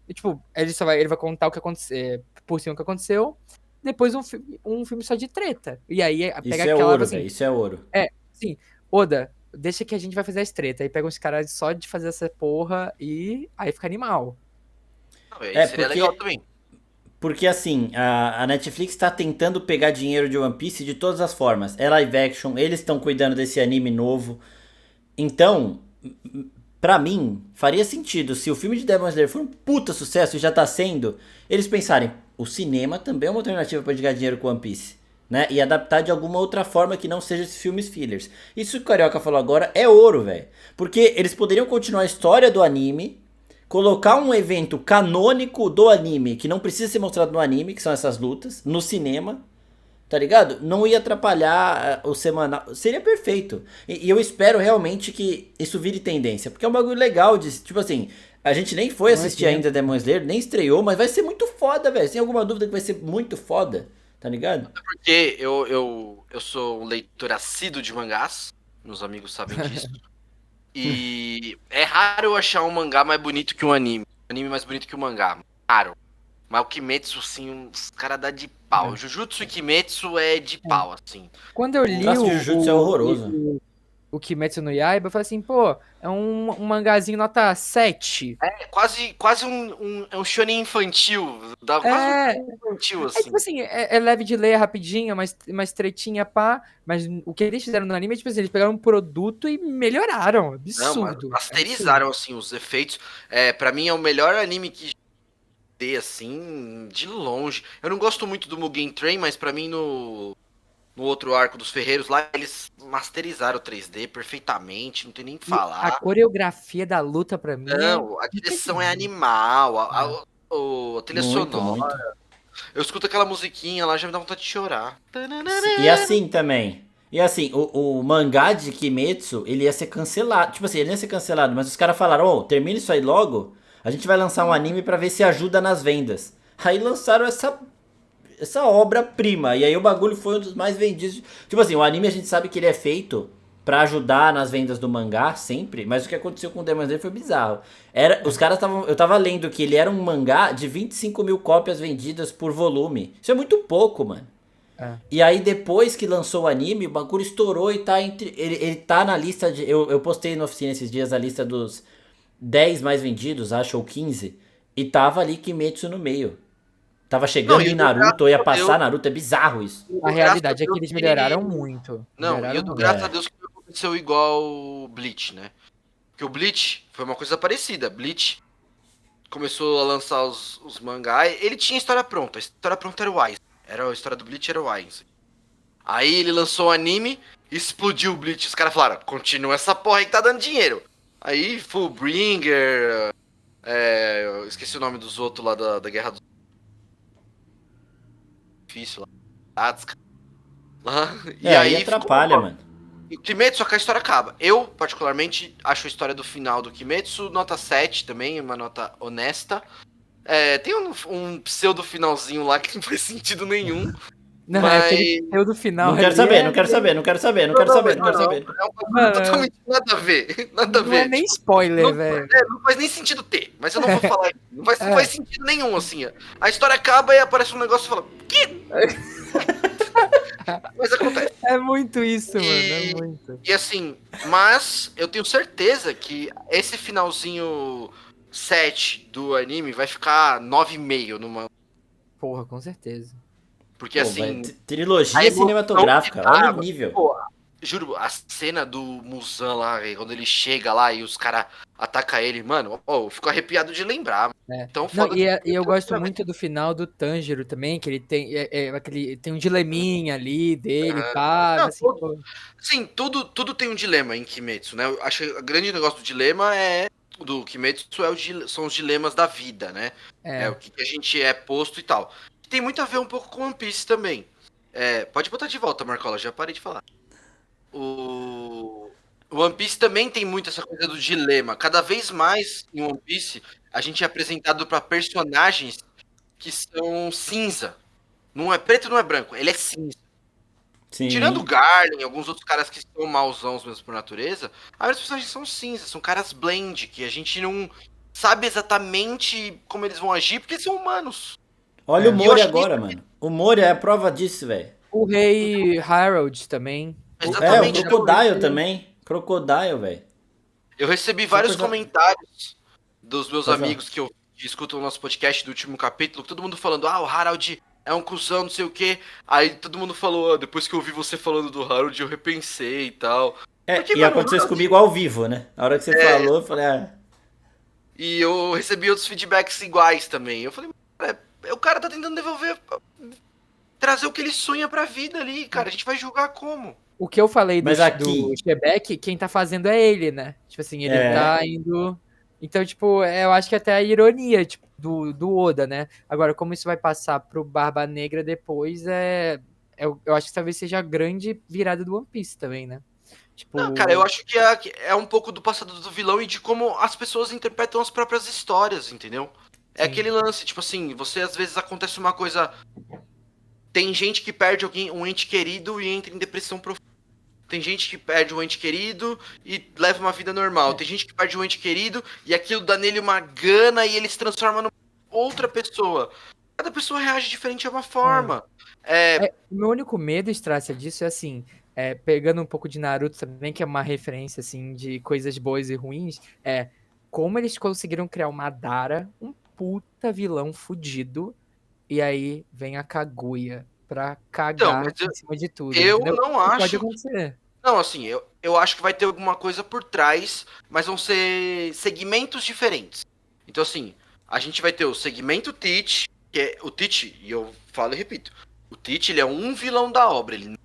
E, tipo, ele vai contar o que aconteceu, por cima o que aconteceu. Depois um filme só de treta. E aí pega Isso é aquela, ouro, assim, velho. Isso é ouro. assim, Oda, deixa que a gente vai fazer as tretas. Aí pega uns caras só de fazer essa porra e aí fica animal. Não, aí É, seria legal porque, também. porque assim, a Netflix tá tentando pegar dinheiro de One Piece de todas as formas. É live action, eles estão cuidando desse anime novo. Então, pra mim, faria sentido se o filme de Demon Slayer for um puta sucesso e já tá sendo, eles pensarem, o cinema também é uma alternativa pra ganhar dinheiro com One Piece. Né? E adaptar de alguma outra forma que não seja esses filmes fillers. Isso que o Carioca falou agora é ouro, velho. Porque eles poderiam continuar a história do anime, colocar um evento canônico do anime, que não precisa ser mostrado no anime, que são essas lutas, no cinema, tá ligado? Não ia atrapalhar o semanal. Seria perfeito. E eu espero realmente que isso vire tendência. Porque é um bagulho legal de. Tipo assim, a gente nem foi Um assistir exemplo. ainda Demon Slayer, nem estreou, mas vai ser muito foda, velho. Tem alguma dúvida que vai ser muito foda? Tá ligado? Porque eu sou um leitor assíduo de mangás, meus amigos sabem disso. E é raro eu achar um mangá mais bonito que um anime. Um anime mais bonito que um mangá. Raro. Mas o Kimetsu, assim, os caras dão de pau. Jujutsu e Kimetsu é de pau, assim. Quando eu li Nossa, Jujutsu é horroroso. o Kimetsu no Yaiba, eu falei assim, pô, é um mangazinho nota 7. É quase um shonen infantil. Dá quase É, um infantil, é assim. tipo assim, é leve de ler, rapidinho, mais tretinha, pá. Mas o que eles fizeram no anime é tipo assim, eles pegaram um produto e melhoraram. Não, mas Absurdo. masterizaram, assim, os efeitos. Pra mim é o melhor anime que ter, assim, de longe. Eu não gosto muito do Mugen Train, mas pra mim no outro arco dos Ferreiros lá, eles masterizaram o 3D perfeitamente, não tem nem o que E a falar. coreografia da luta pra mim Não, a direção é animal, a trilha Muito, sonora. muito. Eu escuto aquela musiquinha lá, já me dá vontade de chorar. E assim também. E assim, o mangá de Kimetsu, ele ia ser cancelado. Tipo assim, ele ia ser cancelado, mas os caras falaram, ô, termina isso aí logo. A gente vai lançar um anime pra ver se ajuda nas vendas. Aí lançaram essa obra-prima. E aí o bagulho foi um dos mais vendidos. Tipo assim, o anime a gente sabe que ele é feito pra ajudar nas vendas do mangá, sempre. Mas o que aconteceu com o Demon Slayer foi bizarro. Os caras estavam. Eu tava lendo que ele era um mangá de 25 mil cópias vendidas por volume. Isso é muito pouco, mano. É. E aí depois que lançou o anime, o bagulho estourou e tá entre. Ele tá na lista de. Eu postei na oficina esses dias a lista dos 10 mais vendidos, acho, ou 15. E tava ali Kimetsu no meio. Tava chegando em Naruto, ou ia passar Naruto, é bizarro isso. A realidade é que eles melhoraram muito. Não, e eu dou graças a Deus que não aconteceu igual o Bleach, né? Porque o Bleach foi uma coisa parecida. Bleach começou a lançar os mangás, ele tinha história pronta. A história pronta era o Aizen. A história do Bleach era o Aizen. Aí ele lançou o anime, explodiu o Bleach. Os caras falaram, continua essa porra aí que tá dando dinheiro. Aí Fullbringer, eu esqueci o nome dos outros lá da Guerra dos... Difícil lá. Atsuka. E aí atrapalha, mano. O Kimetsu, só que a história acaba. Eu, particularmente, acho a história do final do Kimetsu nota 7 também, uma nota honesta. Tem um pseudo finalzinho lá que não faz sentido nenhum. Não, mas... aquele do final. Não quero saber, não quero saber, não quero saber, não quero saber, não quero saber. É um bagulho totalmente nada a ver. Nada a ver. Não é nem spoiler, velho. Não faz nem sentido ter, mas eu não vou falar. Não faz sentido nenhum, assim. A história acaba e aparece um negócio e fala, que? Mas acontece. É muito isso, mano. É muito. E assim, mas eu tenho certeza que esse finalzinho 7 do anime vai ficar 9,5 numa. Porra, com certeza. Porque Pô, assim. a trilogia emoção cinematográfica, que olha o dava- nível. Pô, juro, a cena do Muzan lá, velho, quando ele chega lá e os caras atacam ele, mano, ó, eu fico arrepiado de lembrar. É. Tão Não, foda e eu gosto muito do final do Tanjiro também, que ele tem tem um dileminha ali dele, pá, Não, assim, pô, sim, tudo tem um dilema em Kimetsu, né? Eu acho que o grande negócio do dilema do Kimetsu são os dilemas da vida, né? É o que a gente é posto e tal. Tem muito a ver um pouco com One Piece também. Pode botar de volta, Marcola, já parei de falar. O One Piece também tem muito essa coisa do dilema. Cada vez mais em One Piece a gente é apresentado para personagens que são cinza. Não é preto, não é branco, ele é cinza. Tirando o Sim. Garden e alguns outros caras que são mauzãos mesmo por natureza, a maioria dos personagens são cinzas, são caras blend, que a gente não sabe exatamente como eles vão agir, porque eles são humanos. Olha o E eu Mori acho que agora, mano. O Mori é a prova disso, velho. o rei Harold também. O exatamente. Crocodile também. Crocodile, velho. Eu recebi São vários perso- comentários dos meus Pode falar. amigos que escutam o nosso podcast do último capítulo, todo mundo falando, o Harold é um cuzão, não sei o quê. Aí todo mundo falou, depois que eu ouvi você falando do Harold, eu repensei e tal. Porque, E mano, aconteceu isso comigo ao vivo, né? A hora que você falou, eu falei, e eu recebi outros feedbacks iguais também. Eu falei, o cara tá tentando devolver, trazer o que ele sonha pra vida ali, cara. A gente vai julgar como? O que eu falei mas do aqui. Shebeck, quem tá fazendo é ele, né? Tipo assim, ele É. tá indo. Então, tipo, eu acho que até a ironia, tipo, do Oda, né? Agora, como isso vai passar pro Barba Negra depois, eu acho que talvez seja a grande virada do One Piece também, né? Não, cara, eu Tipo, acho que é um pouco do passado do vilão e de como as pessoas interpretam as próprias histórias, entendeu? É sim. aquele lance, tipo assim, você às vezes acontece uma coisa. Tem gente que perde um ente querido e entra em depressão profunda. Tem gente que perde um ente querido e leva uma vida normal. Tem gente que perde um ente querido e aquilo dá nele uma gana e ele se transforma numa outra pessoa. Cada pessoa reage diferente de uma forma. O meu único medo, Strácia, disso é assim, pegando um pouco de Naruto também, que é uma referência, assim, de coisas boas e ruins, como eles conseguiram criar uma Madara, um puta vilão fudido, e aí vem a Kaguya pra Então, cagar mas em cima de tudo, eu entendeu? não Isso pode acho. acontecer. Não, assim, eu acho que vai ter alguma coisa por trás, mas vão ser segmentos diferentes. Então, assim, a gente vai ter o segmento Teach, que é o Teach, e eu falo e repito, o Teach, ele é um vilão da obra, ele não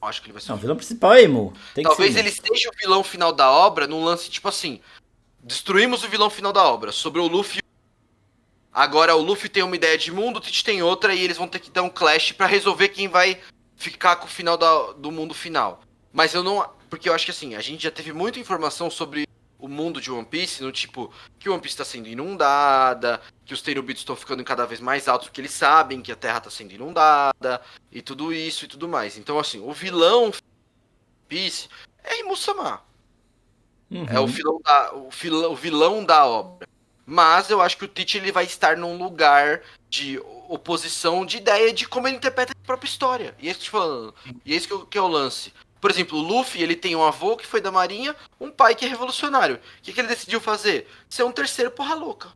acho que ele vai ser Não, o o vilão. vilão principal é Emu. Tem que ser Talvez Emu. ele seja o vilão final da obra num lance tipo assim, destruímos o vilão final da obra, sobrou o Luffy. Agora o Luffy tem uma ideia de mundo, o Teach tem outra, e eles vão ter que dar um clash pra resolver quem vai ficar com o final do mundo final. Mas eu não. Porque eu acho que assim, a gente já teve muita informação sobre o mundo de One Piece, no tipo, que o One Piece tá sendo inundada, que os Tenryubitos estão ficando cada vez mais altos, porque eles sabem que a Terra tá sendo inundada, e tudo isso e tudo mais. Então, assim, o vilão One Piece é Imusama. É o Uhum. o vilão da obra. Mas eu acho que o Teach ele vai estar num lugar de oposição de ideia de como ele interpreta a própria história. E é isso que eu tô falando. E é isso que é o lance. Por exemplo, o Luffy, ele tem um avô que foi da marinha, um pai que é revolucionário. O que ele decidiu fazer? Ser um terceiro porra louca.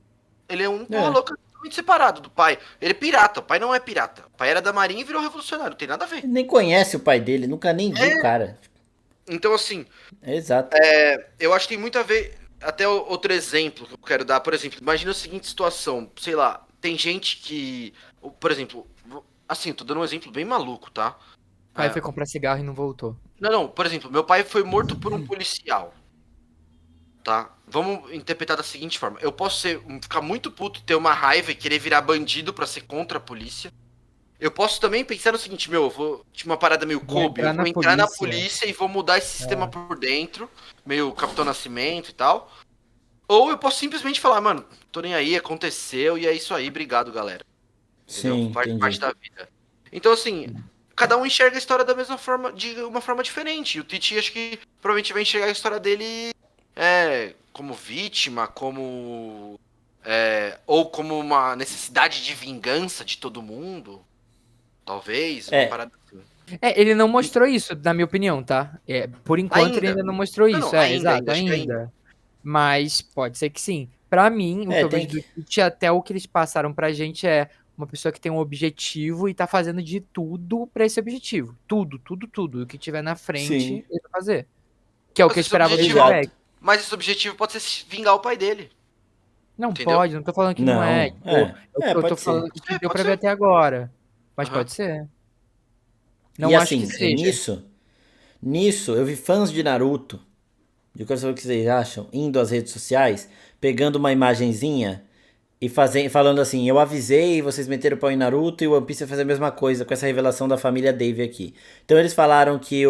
Ele é um porra É. louca totalmente separado do pai. Ele é pirata, o pai não é pirata. O pai era da marinha e virou revolucionário, não tem nada a ver. Ele nem conhece o pai dele, nunca nem viu o É. cara. Então, assim, É exato. eu acho que tem muito a ver. Até outro exemplo que eu quero dar, por exemplo, imagina a seguinte situação, sei lá, tem gente que, por exemplo, assim, tô dando um exemplo bem maluco, tá? O pai É, foi comprar cigarro e não voltou. não, por exemplo, meu pai foi morto por um policial, tá? Vamos interpretar da seguinte forma, eu posso ficar muito puto, ter uma raiva e querer virar bandido pra ser contra a polícia. Eu posso também pensar no seguinte, eu vou, tipo uma parada meio Vou Kobe, entrar eu vou na entrar na polícia. polícia e vou mudar esse sistema por dentro, meio Capitão Nascimento e tal. Ou eu posso simplesmente falar, mano, tô nem aí, aconteceu e é isso aí, obrigado, galera. Entendeu? Sim, Faz parte entendi. da vida. Então, assim, cada um enxerga a história da mesma forma, de uma forma diferente. E o Titi, acho que provavelmente vai enxergar a história dele como vítima, como. Ou como uma necessidade de vingança de todo mundo. Talvez, uma É. parada assim. Ele não mostrou isso, na minha opinião, tá? Por enquanto ele Ainda. ainda não mostrou Não, isso, ainda, exato, acho que ainda. ainda. Mas pode ser que sim. Pra mim, o que eu Tem vejo do que... Tite, até o que eles passaram pra gente é uma pessoa que tem um objetivo e tá fazendo de tudo pra esse objetivo. Tudo, tudo, tudo. O que tiver na Sim, frente, ele vai fazer. Que é o que Mas eu esse esperava do objetivo, exato. Shebeck. mas esse objetivo pode ser se vingar o pai dele, Não entendeu? pode, não tô falando que não é. Não, Tipo, eu tô pode ser. falando que deu Pode pra ver ser. até agora. Mas Aham. pode ser. E Não acho que assim, seja. nisso, eu vi fãs de Naruto, eu quero saber o que vocês acham, indo às redes sociais, pegando uma imagenzinha e falando assim, eu avisei, vocês meteram o pau em Naruto e o One Piece vai fazer a mesma coisa com essa revelação da família Dave aqui. Então eles falaram que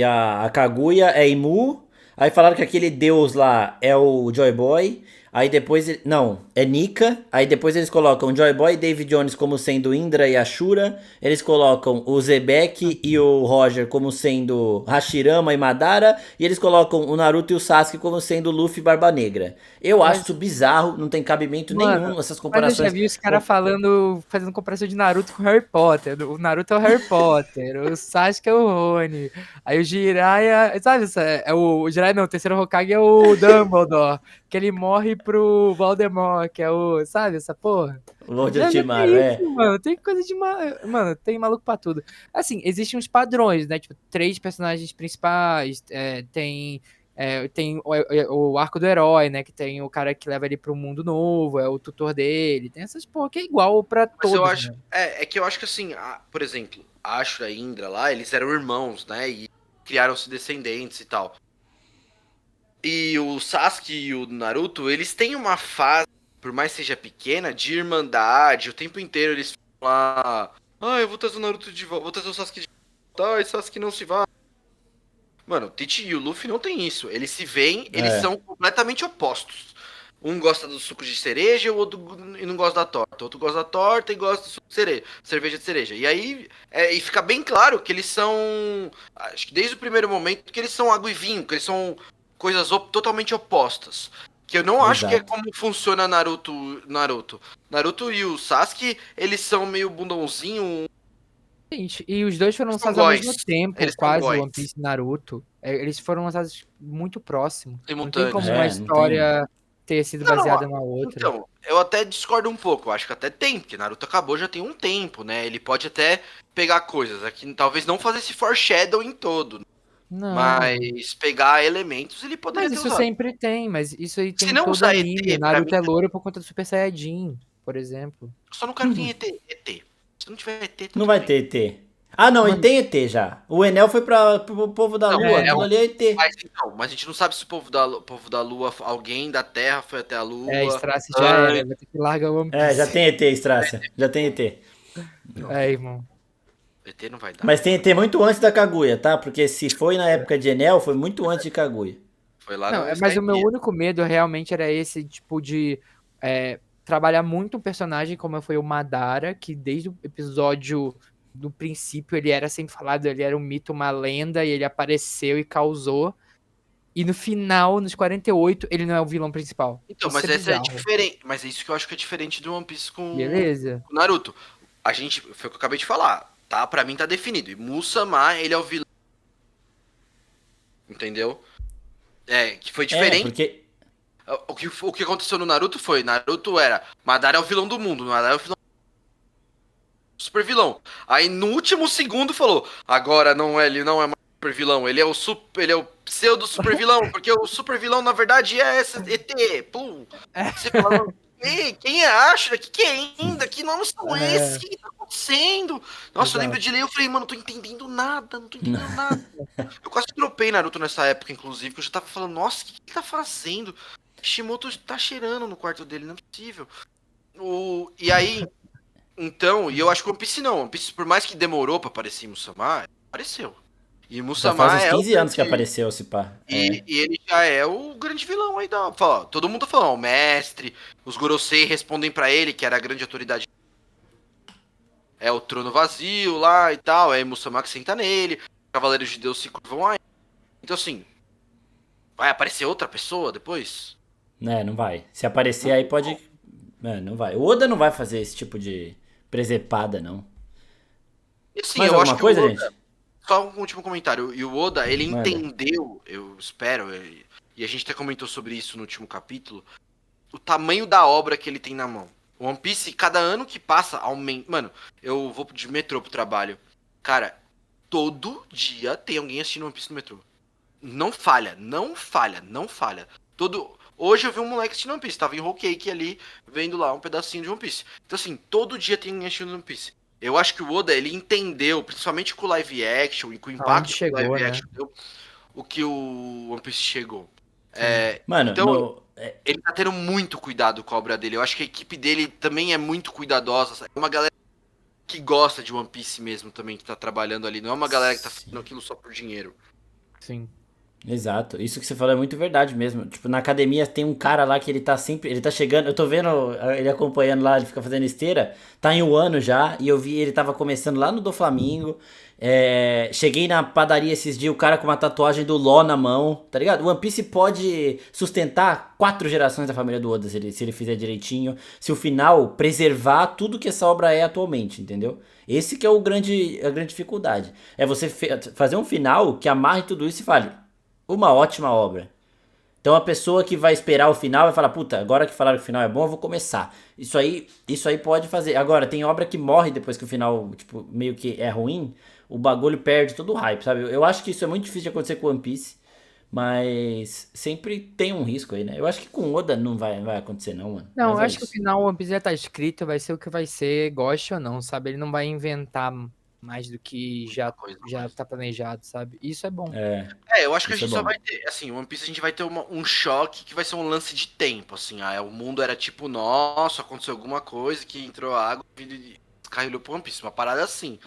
a Kaguya é Imu, aí falaram que aquele deus lá é o Joy Boy, aí depois, não, é Nika, aí depois eles colocam Joy Boy e Dave Jones como sendo Indra e Ashura, eles colocam o Zebek e o Roger como sendo Hashirama e Madara, e eles colocam o Naruto e o Sasuke como sendo Luffy e Barba Negra. Eu acho Mas, isso bizarro, não tem cabimento mano, nenhum essas mas eu já comparações. vi os caras falando, fazendo comparação de Naruto com Harry Potter. O Naruto é o Harry Potter, o Sasuke é o Rony. Aí o Jiraiya, sabe, o Jiraiya não, o terceiro Hokage é o Dumbledore, que ele morre pro Voldemort, que é o, sabe, essa porra. Lord Já vi Orochimaru, isso, mano. Tem coisa de. Mano, tem maluco pra tudo. Assim, existem uns padrões, né? Tipo, 3 personagens principais. Tem o arco do herói, né? Que tem o cara que leva ele pro mundo novo, é o tutor dele. Tem essas porra que é igual pra Mas eu todos, acho. né? É que eu acho que assim, por exemplo, a Ashura e a Indra lá, eles eram irmãos, né? E criaram-se descendentes e tal. E o Sasuke e o Naruto, eles têm uma fase, por mais que seja pequena, de irmandade. O tempo inteiro eles ficam lá. Ah, eu vou trazer o Naruto de volta, vou trazer o Sasuke de volta. Ai, Sasuke não se vai. Mano, o Tite e o Luffy não tem isso. Eles se veem, eles É, são completamente opostos. Um gosta do suco de cereja e o outro e não gosta da torta. O outro gosta da torta e gosta do suco de cereja, cerveja de cereja. E aí, e fica bem claro que eles são, acho que desde o primeiro momento, que eles são água e vinho, que eles são coisas totalmente opostas. Que eu não acho que é exato. como funciona Naruto e o Sasuke, eles são meio bundãozinho, Gente, e os dois foram eles são lançados ao mesmo góis. tempo, Eles são quase, góis, One Piece e Naruto. Eles foram lançados muito próximo. Não tem simultâneos. como uma Não tem. história ter sido Não, baseada na outra. então, eu até discordo um pouco. Eu acho que até tem, porque Naruto acabou já tem um tempo, né? Ele pode até pegar coisas aqui, talvez não fazer esse foreshadowing todo, Não. mas pegar elementos ele poderia Mas ter isso usado. sempre tem, mas isso aí Se tem em não todo usar anime. ET, pra mim, Naruto é louro por conta do Super Saiyajin, por exemplo. eu só não quero vir ET. Se não tiver ET, tá Não tudo vai bem. ter ET. Ah, não, ele Mano, tem ET já. O Enel foi pro povo da Não, Lua, é, aquilo ali é ET. mas então, mas a gente não sabe se o povo da Lua, alguém da Terra foi até a Lua. Strass já Ai, era, vai ter que largar o One É, já Piece. tem ET, Strácia. Já tem ET. É, irmão. ET não vai dar. Mas tem ET muito antes da Kaguya, tá? Porque se foi na época de Enel, foi muito antes de Kaguya. Foi lá Não, no mas o meu Skypiea. único medo realmente era esse tipo de trabalhar muito um personagem como foi o Madara, que desde o episódio do princípio ele era sempre falado, ele era um mito, uma lenda, e ele apareceu e causou. E no final, nos 48, ele não é o vilão principal. Então, Isso mas é essa é bizarro. diferente. Mas é isso que eu acho que é diferente do One Piece Beleza. com o Naruto. A gente, foi o que eu acabei de falar, tá? Pra mim tá definido. E Musamá, ele é o vilão. Entendeu? É, que foi É, diferente. porque. O que aconteceu no Naruto foi, Naruto era, Madara é o vilão do mundo, Madara é o vilão, super vilão. Aí no último segundo falou, agora não é, ele não é mais super vilão, ele é o pseudo super vilão, porque o super vilão na verdade é esse ET. Pum. Você fala, ei, quem é Ashura? Que é ainda? Que nomes são esses? O que tá acontecendo? Nossa, eu lembro Exato. de ler, eu falei, mano, não tô entendendo nada, não tô entendendo nada. Eu quase dropei Naruto nessa época, inclusive, que eu já tava falando, nossa, o que ele tá fazendo? Kishimoto tá cheirando no quarto dele, não é possível. E aí, então, e eu acho que o One Piece não. One Piece, por mais que demorou pra aparecer em Musamá, apareceu. E Já faz Musamá uns é o 15 anos que grande. apareceu esse pá. É. E ele já é o grande vilão aí da. Fala, todo mundo tá falando, o mestre, os Gorosei respondem pra ele, que era a grande autoridade. É o trono vazio lá e tal, é Musamá que senta nele, Cavaleiros de Deus se curvam aí. Então assim, vai aparecer outra pessoa depois? Né, não vai. Se aparecer aí pode. É, não vai. O Oda não vai fazer esse tipo de presepada, não. E assim, Mais eu acho alguma que o coisa, Oda. gente? só um último comentário. E o Oda, ele Manda. entendeu, eu espero, e a gente até comentou sobre isso no último capítulo, o tamanho da obra que ele tem na mão. O One Piece, cada ano que passa, aumenta. Mano, eu vou de metrô pro trabalho. Cara, todo dia tem alguém assistindo One Piece no metrô. Não falha, não falha, não falha. Hoje eu vi um moleque assistindo One Piece, tava em Whole Cake ali, vendo lá um pedacinho de One Piece. Então assim, todo dia tem alguém assistindo One Piece. Eu acho que o Oda, ele entendeu, principalmente com o live action e com o impacto Aonde que o chegou, live né? action deu, o que o One Piece chegou. Sim. Mano, Então, ele tá tendo muito cuidado com a obra dele. Eu acho que a equipe dele também é muito cuidadosa. É uma galera que gosta de One Piece mesmo também, que tá trabalhando ali. Não é uma galera que tá fazendo aquilo só por dinheiro. Sim. exato. Isso que você falou é muito verdade mesmo. Tipo, na academia tem um cara lá que ele tá sempre. Ele tá chegando. Eu tô vendo ele acompanhando lá, ele fica fazendo esteira. Tá em um ano já. E eu vi ele tava começando lá no do Flamengo. Cheguei na padaria esses dias, o cara com uma tatuagem do Ló na mão, tá ligado? O One Piece pode sustentar 4 gerações da família do Oda se ele fizer direitinho. Se o final preservar tudo que essa obra é atualmente, entendeu? Esse que é a grande dificuldade. É você fazer um final que amarre tudo isso e fale, uma ótima obra. Então a pessoa que vai esperar o final vai falar, puta, agora que falaram que o final é bom, eu vou começar. Isso aí pode fazer. Agora, tem obra que morre depois que o final, tipo, meio que é ruim, o bagulho perde todo o hype, sabe? Eu acho que isso é muito difícil de acontecer com One Piece, mas sempre tem um risco aí, né? Eu acho que com Oda não vai acontecer não, mano. Não, Mas eu é acho que o isso. final One Piece já tá escrito, vai ser o que vai ser, goste ou não, sabe? Ele não vai inventar mais do que Muita já, coisa já mais. tá planejado, sabe? Isso é bom. Eu acho que a Isso é gente só bom. vai ter, assim, One Piece a gente vai ter um choque que vai ser um lance de tempo, assim, o mundo era tipo nosso, aconteceu alguma coisa que entrou água e descarrilhou pro One Piece, uma parada assim.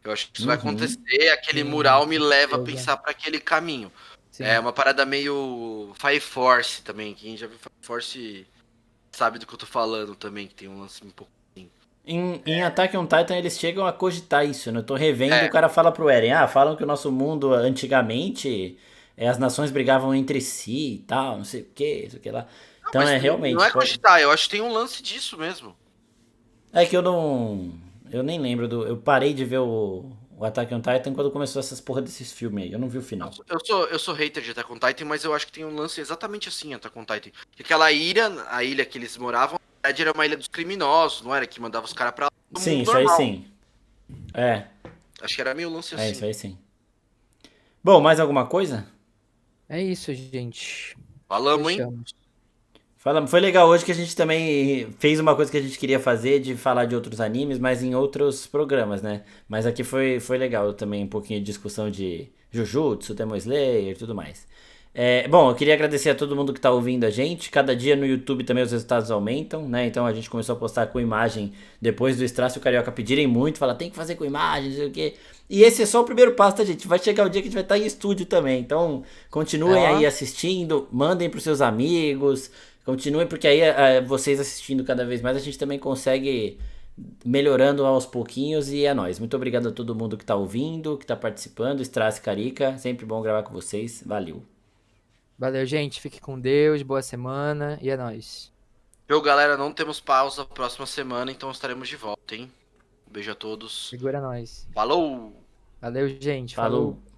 Eu acho que isso vai Uhum. acontecer, aquele Sim, mural me com leva a certeza. pensar para aquele caminho. É Sim. uma parada meio Fire Force também, quem já viu Fire Force sabe do que eu tô falando também, que tem um lance um pouco assim. Em Attack on Titan eles chegam a cogitar isso, né? Eu tô revendo, o É, cara fala pro Eren, falam que o nosso mundo antigamente as nações brigavam entre si e tal, não sei o que, não sei o que lá. não, Então mas não realmente, é cogitar, eu acho que tem um lance disso mesmo. é que eu nem lembro eu parei de ver o Attack on Titan quando começou essas porra desses filmes aí, eu não vi o final. Eu sou hater de Attack on Titan, mas eu acho que tem um lance exatamente assim, Attack on Titan. Que aquela ilha, a ilha que eles moravam, na verdade era uma ilha dos criminosos, não era? Que mandava os caras pra lá do Sim, mundo isso aí normal. sim. É, Acho que era meio lance isso assim. aí sim. Bom, mais alguma coisa? É isso, gente. Falamos, hein? Fechamos. Foi legal hoje que a gente também fez uma coisa que a gente queria fazer, de falar de outros animes, mas em outros programas, né? Mas aqui foi legal também, um pouquinho de discussão de Jujutsu, Demon Slayer e tudo mais. Bom, eu queria agradecer a todo mundo que tá ouvindo a gente. Cada dia no YouTube também os resultados aumentam, né? Então a gente começou a postar com imagem depois do Strass e o Carioca pedirem muito, falar tem que fazer com imagem, não sei o quê. E esse é só o primeiro passo, tá, gente? Vai chegar o dia que a gente vai estar em estúdio também. Então, continuem Ó, aí assistindo, mandem pros seus amigos. Continuem, porque aí vocês assistindo cada vez mais, a gente também consegue melhorando aos pouquinhos e é nóis. Muito obrigado a todo mundo que tá ouvindo, que tá participando. Strass e Carica, sempre bom gravar com vocês. Valeu. valeu, gente. Fique com Deus, boa semana e é nóis. Viu, galera? Não temos pausa próxima semana, então estaremos de volta, hein? Um beijo a todos. Segura nós. Falou! Valeu, gente. Falou. Falou.